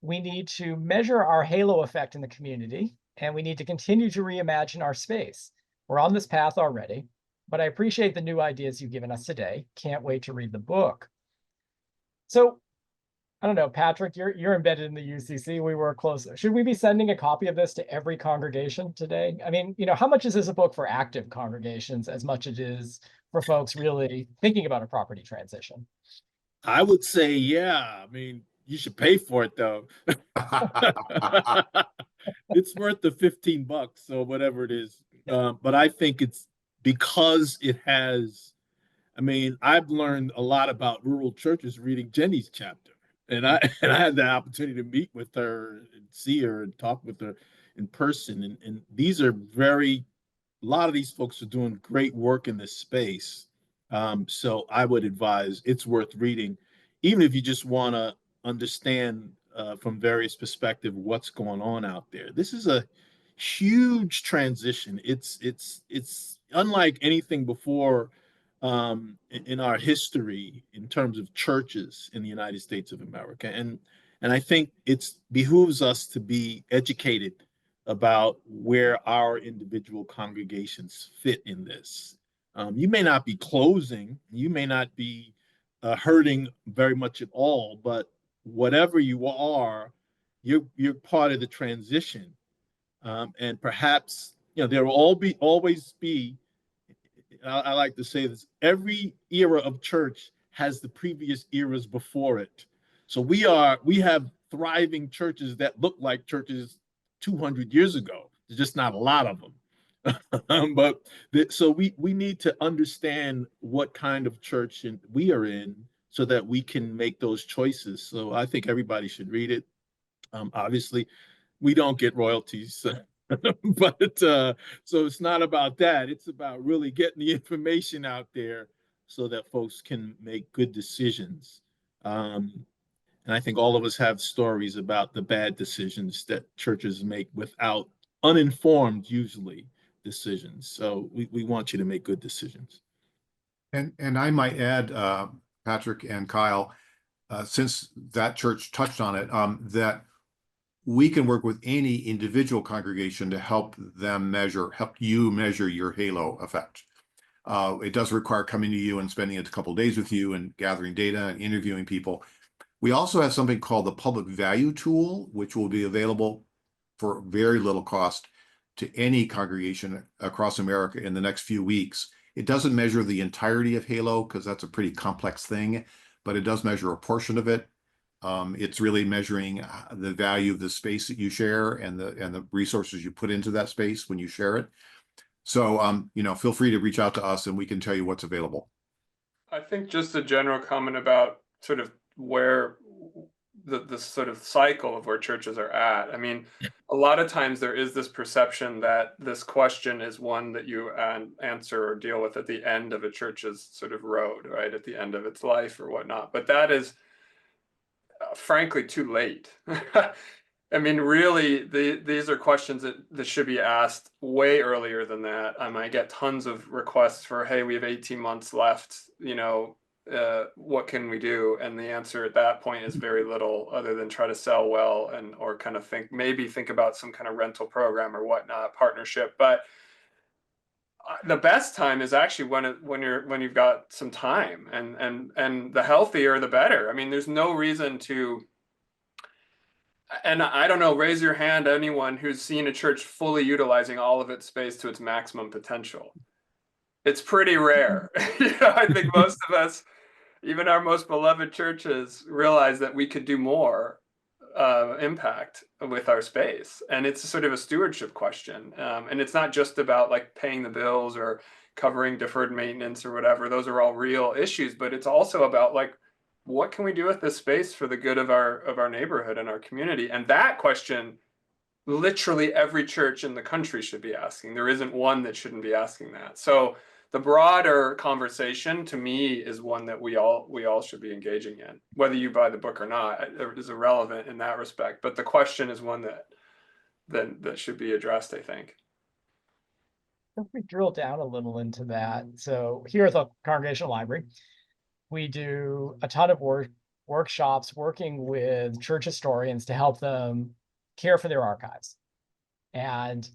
We need to measure our halo effect in the community, and we need to continue to reimagine our space. We're on this path already, but I appreciate the new ideas you've given us today. Can't wait to read the book." So, I don't know, Patrick, you're embedded in the UCC. We work close. Should we be sending a copy of this to every congregation today? I mean, how much is this a book for active congregations as much as it is for folks really thinking about a property transition? I would say, yeah. I mean, you should pay for it though. It's worth the $15 or whatever it is. But I think it's because it has, I mean, I've learned a lot about rural churches reading Jennie's chapter. And I had the opportunity to meet with her and see her and talk with her in person. And these are a lot of these folks are doing great work in this space. So I would advise it's worth reading, even if you just want to understand from various perspectives what's going on out there. This is a huge transition. It's unlike anything before in our history in terms of churches in the United States of America. And I think it behooves us to be educated about where our individual congregations fit in this. You may not be closing, you may not be hurting very much at all, but whatever you are, you're part of the transition. And perhaps, there will always be, I like to say this, every era of church has the previous eras before it. So we have thriving churches that look like churches 200 years ago. There's just not a lot of them. So we need to understand what kind of church we are in so that we can make those choices. So I think everybody should read it. Obviously, we don't get royalties. But so it's not about that. It's about really getting the information out there so that folks can make good decisions. And I think all of us have stories about the bad decisions that churches make without uninformed, usually, decisions. So we want you to make good decisions. And I might add, Patrick and Kyle, since that church touched on it, that we can work with any individual congregation to help you measure your halo effect. It does require coming to you and spending a couple of days with you and gathering data and interviewing people. We also have something called the Public Value Tool, which will be available for very little cost to any congregation across America in the next few weeks. It doesn't measure the entirety of halo because that's a pretty complex thing, but it does measure a portion of it. It's really measuring the value of the space that you share and the resources you put into that space when you share it. So, feel free to reach out to us and we can tell you what's available. I think just a general comment about sort of where the sort of cycle of where churches are at. I mean, a lot of times there is this perception that this question is one that you answer or deal with at the end of a church's sort of road, right? At the end of its life or whatnot. But that is frankly too late. I mean, really, these are questions that should be asked way earlier than that. I get tons of requests for, hey, we have 18 months left, what can we do? And the answer at that point is very little other than try to sell well or kind of think about some kind of rental program or whatnot, partnership. But the best time is actually when you've got some time, and the healthier the better. I mean, there's no reason to, and I don't know, raise your hand, anyone who's seen a church fully utilizing all of its space to its maximum potential. It's pretty rare. I think most of us, even our most beloved churches, realize that we could do more impact with our space. And it's sort of a stewardship question. And it's not just about like paying the bills or covering deferred maintenance or whatever. Those are all real issues, but it's also about like, what can we do with this space for the good of our neighborhood and our community? And that question literally every church in the country should be asking. There isn't one that shouldn't be asking that. So the broader conversation, to me, is one that we all should be engaging in. Whether you buy the book or not, it is irrelevant in that respect. But the question is one that should be addressed, I think. If we drill down a little into that, so here at the Congregational Library, we do a ton of workshops working with church historians to help them care for their archives. And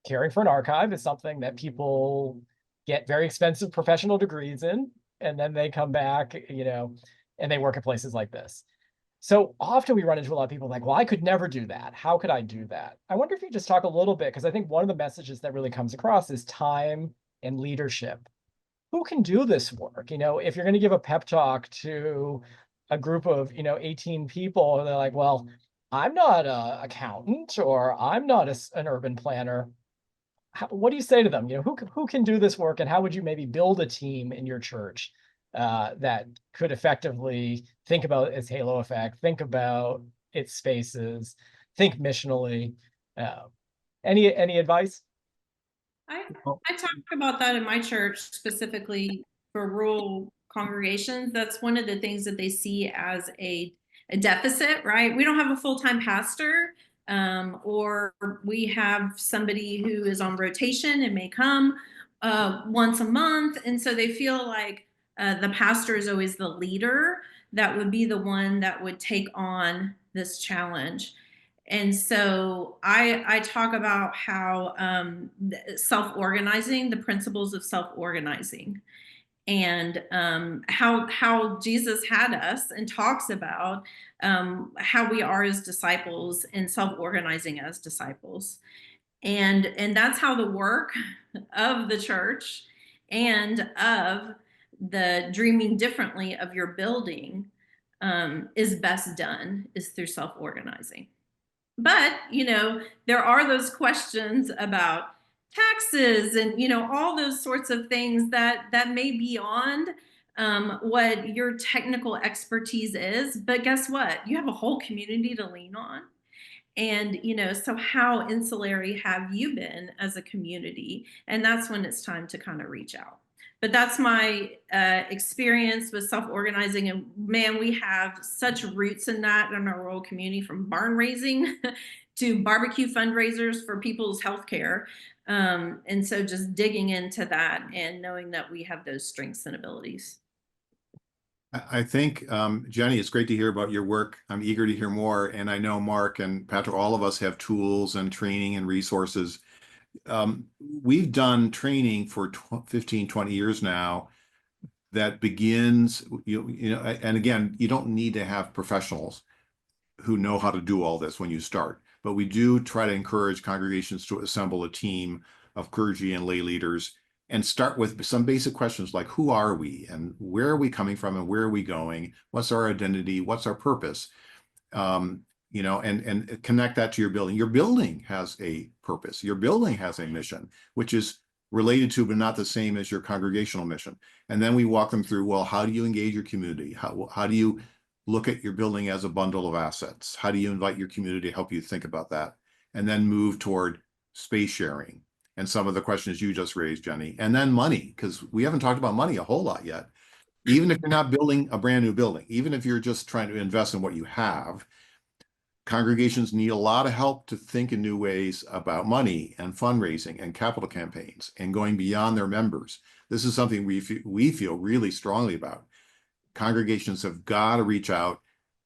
caring for an archive is something that people get very expensive professional degrees in, and then they come back, and they work at places like this. So often we run into a lot of people like, well, I could never do that. How could I do that? I wonder if you just talk a little bit, because I think one of the messages that really comes across is time and leadership. Who can do this work? If you're going to give a pep talk to a group of, 18 people, they're like, well, I'm not an accountant, or I'm not an urban planner. What do you say to them? Who can do this work, and how would you maybe build a team in your church that could effectively think about its halo effect, think about its spaces, think missionally? Any advice? I talk about that in my church, specifically for rural congregations. That's one of the things that they see as a deficit, right? We don't have a full-time pastor, or we have somebody who is on rotation and may come once a month. And so they feel like the pastor is always the leader that would be the one that would take on this challenge. And so I talk about how self-organizing, the principles of self-organizing, and how Jesus had us and talks about how we are as disciples and self-organizing as disciples. And that's how the work of the church and of the dreaming differently of your building is best done, is through self-organizing. But, there are those questions about taxes and, all those sorts of things that may be beyond what your technical expertise is. But guess what? You have a whole community to lean on. And, so how insulary have you been as a community? And that's when it's time to kind of reach out. But that's my experience with self-organizing. And man, we have such roots in that in our rural community, from barn raising to barbecue fundraisers for people's healthcare. And so just digging into that and knowing that we have those strengths and abilities. I think, Jennie, it's great to hear about your work. I'm eager to hear more. And I know Mark and Patrick, all of us have tools and training and resources. We've done training for 15, 20 years now that begins, and again, you don't need to have professionals who know how to do all this when you start, but we do try to encourage congregations to assemble a team of clergy and lay leaders and start with some basic questions like, who are we and where are we coming from and where are we going? What's our identity? What's our purpose? And connect that to your building. Your building has a purpose. Your building has a mission, which is related to, but not the same as your congregational mission. And then we walk them through, well, how do you engage your community? How do you look at your building as a bundle of assets? How do you invite your community to help you think about that? And then move toward space sharing and some of the questions you just raised, Jennie. And then money, because we haven't talked about money a whole lot yet. Even if you're not building a brand new building, even if you're just trying to invest in what you have, congregations need a lot of help to think in new ways about money and fundraising and capital campaigns and going beyond their members. This is something we feel really strongly about. Congregations have got to reach out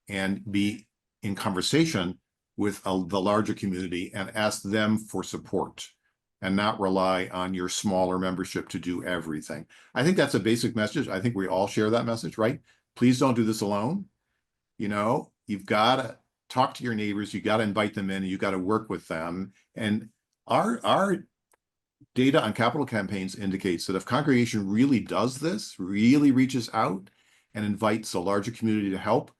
and be in conversation with the larger community and ask them for support and not rely on your smaller membership to do everything. I think that's a basic message. I think we all share that message, right? Please don't do this alone. You've got to talk to your neighbors, you got to invite them in, and you got to work with them. And our data on capital campaigns indicates that if congregation really does this, really reaches out and invites a larger community to help,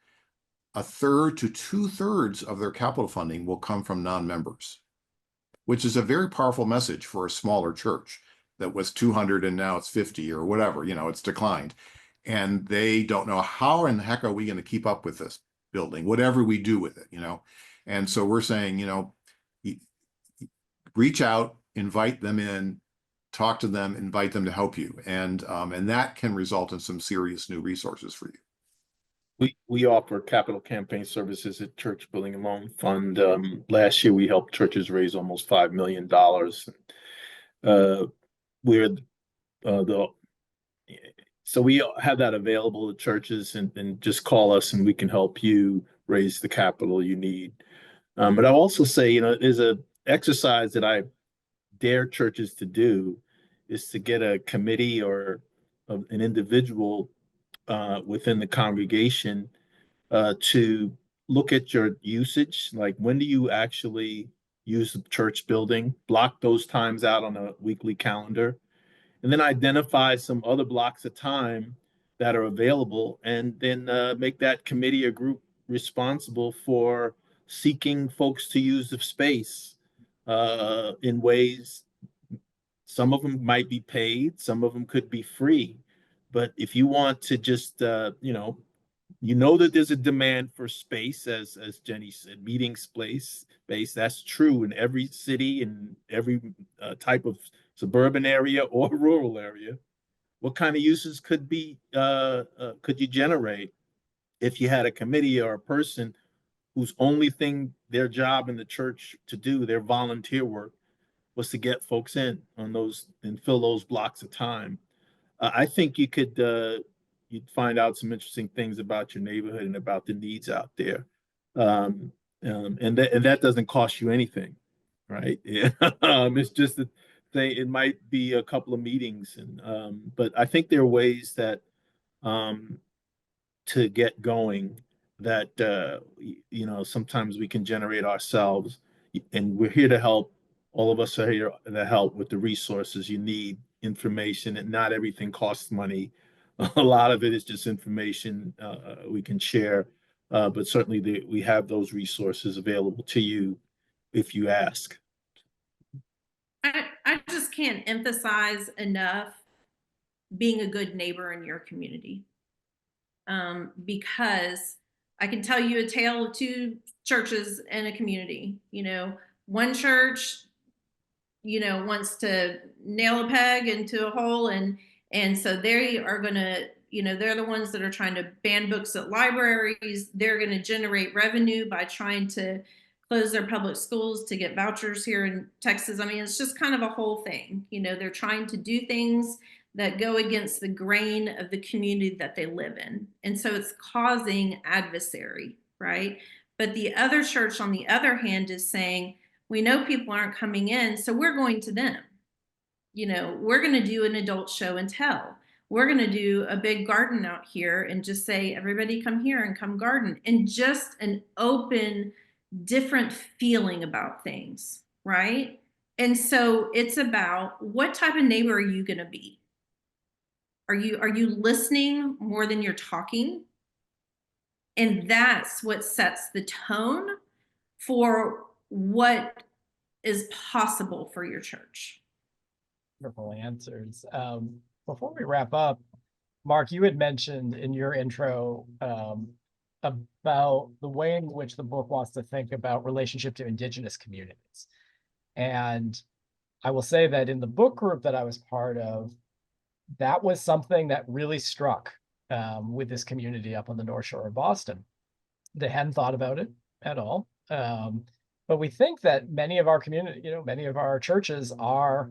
1/3 to 2/3 of their capital funding will come from non-members, which is a very powerful message for a smaller church that was 200 and now it's 50 or whatever, it's declined. And they don't know, how in the heck are we going to keep up with this building, whatever we do with it, And so we're saying, reach out, invite them in, talk to them, invite them to help you. And that can result in some serious new resources for you. We offer capital campaign services at Church Building and Loan Fund. Last year, we helped churches raise almost $5 million. So we have that available to churches, and just call us and we can help you raise the capital you need. But I'll also say, there's a exercise that I dare churches to do, is to get a committee or an individual within the congregation to look at your usage. Like, when do you actually use the church building? Block those times out on a weekly calendar, and then identify some other blocks of time that are available, and then make that committee or group responsible for seeking folks to use the space in ways. Some of them might be paid, some of them could be free. But if you want to just, that there's a demand for space, as Jennie said, meeting space. That's true in every city, in every type of suburban area or rural area. What kind of uses could you generate if you had a committee or a person whose only thing, their job in the church to do, their volunteer work, was to get folks in on those and fill those blocks of time? I think you'd find out some interesting things about your neighborhood and about the needs out there. And that doesn't cost you anything, right? It's just that it might be a couple of meetings, but I think there are ways that to get going that sometimes we can generate ourselves, and we're here to help. All of us are here to help with the resources you need, information, and not everything costs money. A lot of it is just information we can share, but certainly we have those resources available to you if you ask. I just can't emphasize enough being a good neighbor in your community, because I can tell you a tale of two churches in a community. One church wants to nail a peg into a hole, and so they are going to, they're the ones that are trying to ban books at libraries. They're going to generate revenue by trying to close their public schools to get vouchers here in Texas. I mean, it's just kind of a whole thing. They're trying to do things that go against the grain of the community that they live in. And so it's causing adversary, right? But the other church, on the other hand, is saying, we know people aren't coming in, so we're going to them. We're going to do an adult show and tell. We're going to do a big garden out here and just say, everybody come here and come garden. And just an open, different feeling about things, right? And so it's about, what type of neighbor are you going to be? Are you listening more than you're talking? And that's what sets the tone for what is possible for your church. Wonderful answers. Before we wrap up, Mark, you had mentioned in your intro about the way in which the book wants to think about relationship to Indigenous communities. And I will say that in the book group that I was part of, that was something that really struck with this community up on the North Shore of Boston. They hadn't thought about it at all. But we think that many of our community, many of our churches are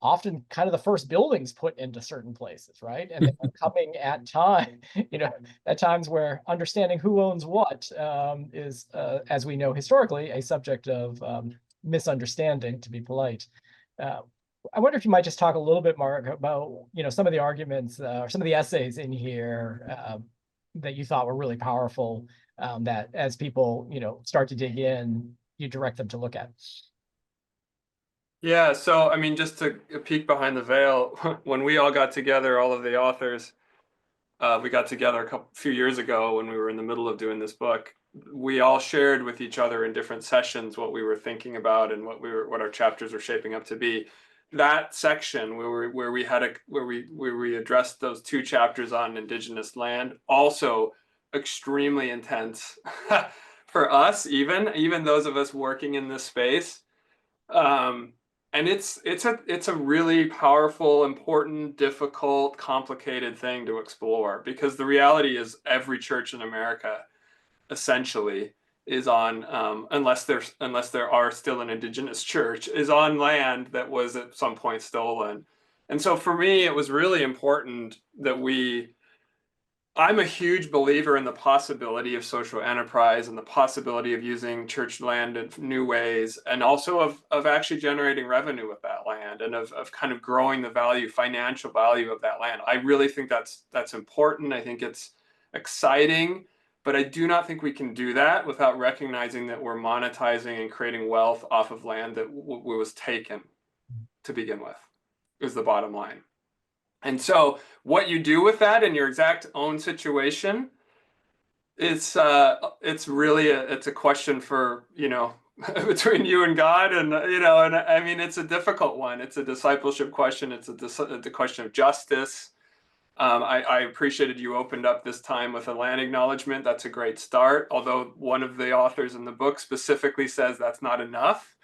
often kind of the first buildings put into certain places, right? And they're coming at times where understanding who owns what is, as we know historically, a subject of misunderstanding, to be polite. I wonder if you might just talk a little bit, Mark, about some of the arguments or some of the essays in here that you thought were really powerful, that as people start to dig in, you direct them to look at. Yeah, so I mean, just to peek behind the veil, when we all got together, all of the authors, we got together a few years ago when we were in the middle of doing this book. We all shared with each other in different sessions what we were thinking about and what our chapters were shaping up to be. That section where we addressed those two chapters on Indigenous land, also extremely intense for us, even those of us working in this space. And it's a really powerful, important, difficult, complicated thing to explore, because the reality is every church in America essentially is on, unless there are still an Indigenous church, is on land that was at some point stolen. And so for me, it was really important that I'm a huge believer in the possibility of social enterprise and the possibility of using church land in new ways, and also of actually generating revenue with that land, and of kind of growing the value, financial value of that land. I really think that's important. I think it's exciting, but I do not think we can do that without recognizing that we're monetizing and creating wealth off of land that was taken to begin with, is the bottom line. And so what you do with that in your exact own situation, it's really it's a question for, between you and God, and and I mean, it's a difficult one. It's a discipleship question. It's the question of justice. I appreciated you opened up this time with a land acknowledgement. That's a great start, although one of the authors in the book specifically says that's not enough.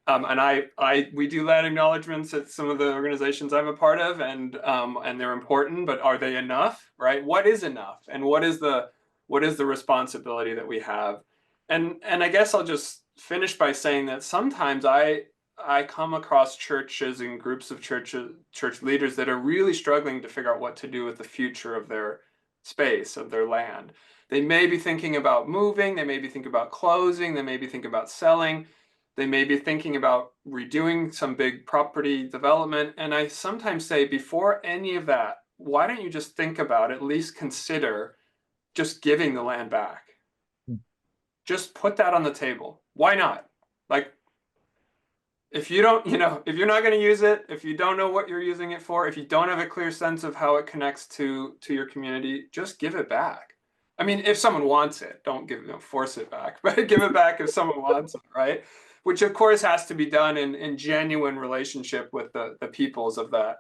And we do land acknowledgements at some of the organizations I'm a part of, and they're important, but are they enough, right? What is enough, and what is the responsibility that we have? And I guess I'll just finish by saying that sometimes I come across churches and groups of church leaders that are really struggling to figure out what to do with the future of their space, of their land. They may be thinking about moving, they may be thinking about closing, they may be thinking about selling. They may be thinking about redoing some big property development. And I sometimes say, before any of that, why don't you just think about, at least consider, just giving the land back? Just put that on the table. Why not? Like, if you don't, if you're not going to use it, if you don't know what you're using it for, if you don't have a clear sense of how it connects to your community, just give it back. I mean, if someone wants it, don't force it back, but give it back if someone wants it, right? Which of course has to be done in genuine relationship with the peoples of that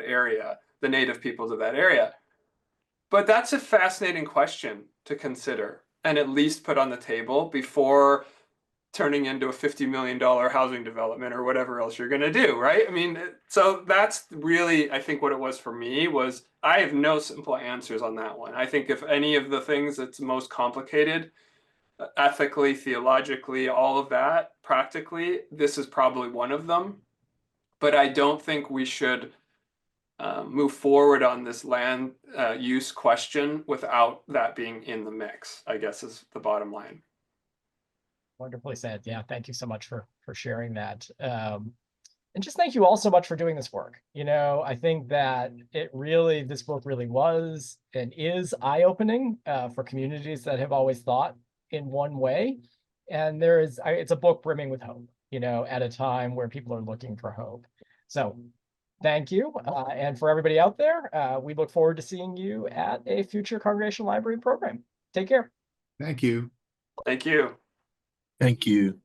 area, the native peoples of that area. But that's a fascinating question to consider, and at least put on the table before turning into a $50 million housing development or whatever else you're going to do, right? I mean, so that's really, I think, what it was for me. Was I have no simple answers on that one. I think if any of the things that's most complicated, ethically, theologically, all of that, practically, this is probably one of them. But I don't think we should move forward on this land use question without that being in the mix, I guess, is the bottom line. Wonderfully said. Yeah, thank you so much for sharing that. And just thank you all so much for doing this work. I think that this book really was and is eye-opening for communities that have always thought in one way. And it's a book brimming with hope, at a time where people are looking for hope. So thank you. And for everybody out there, we look forward to seeing you at a future Congregational Library program. Take care. Thank you. Thank you. Thank you.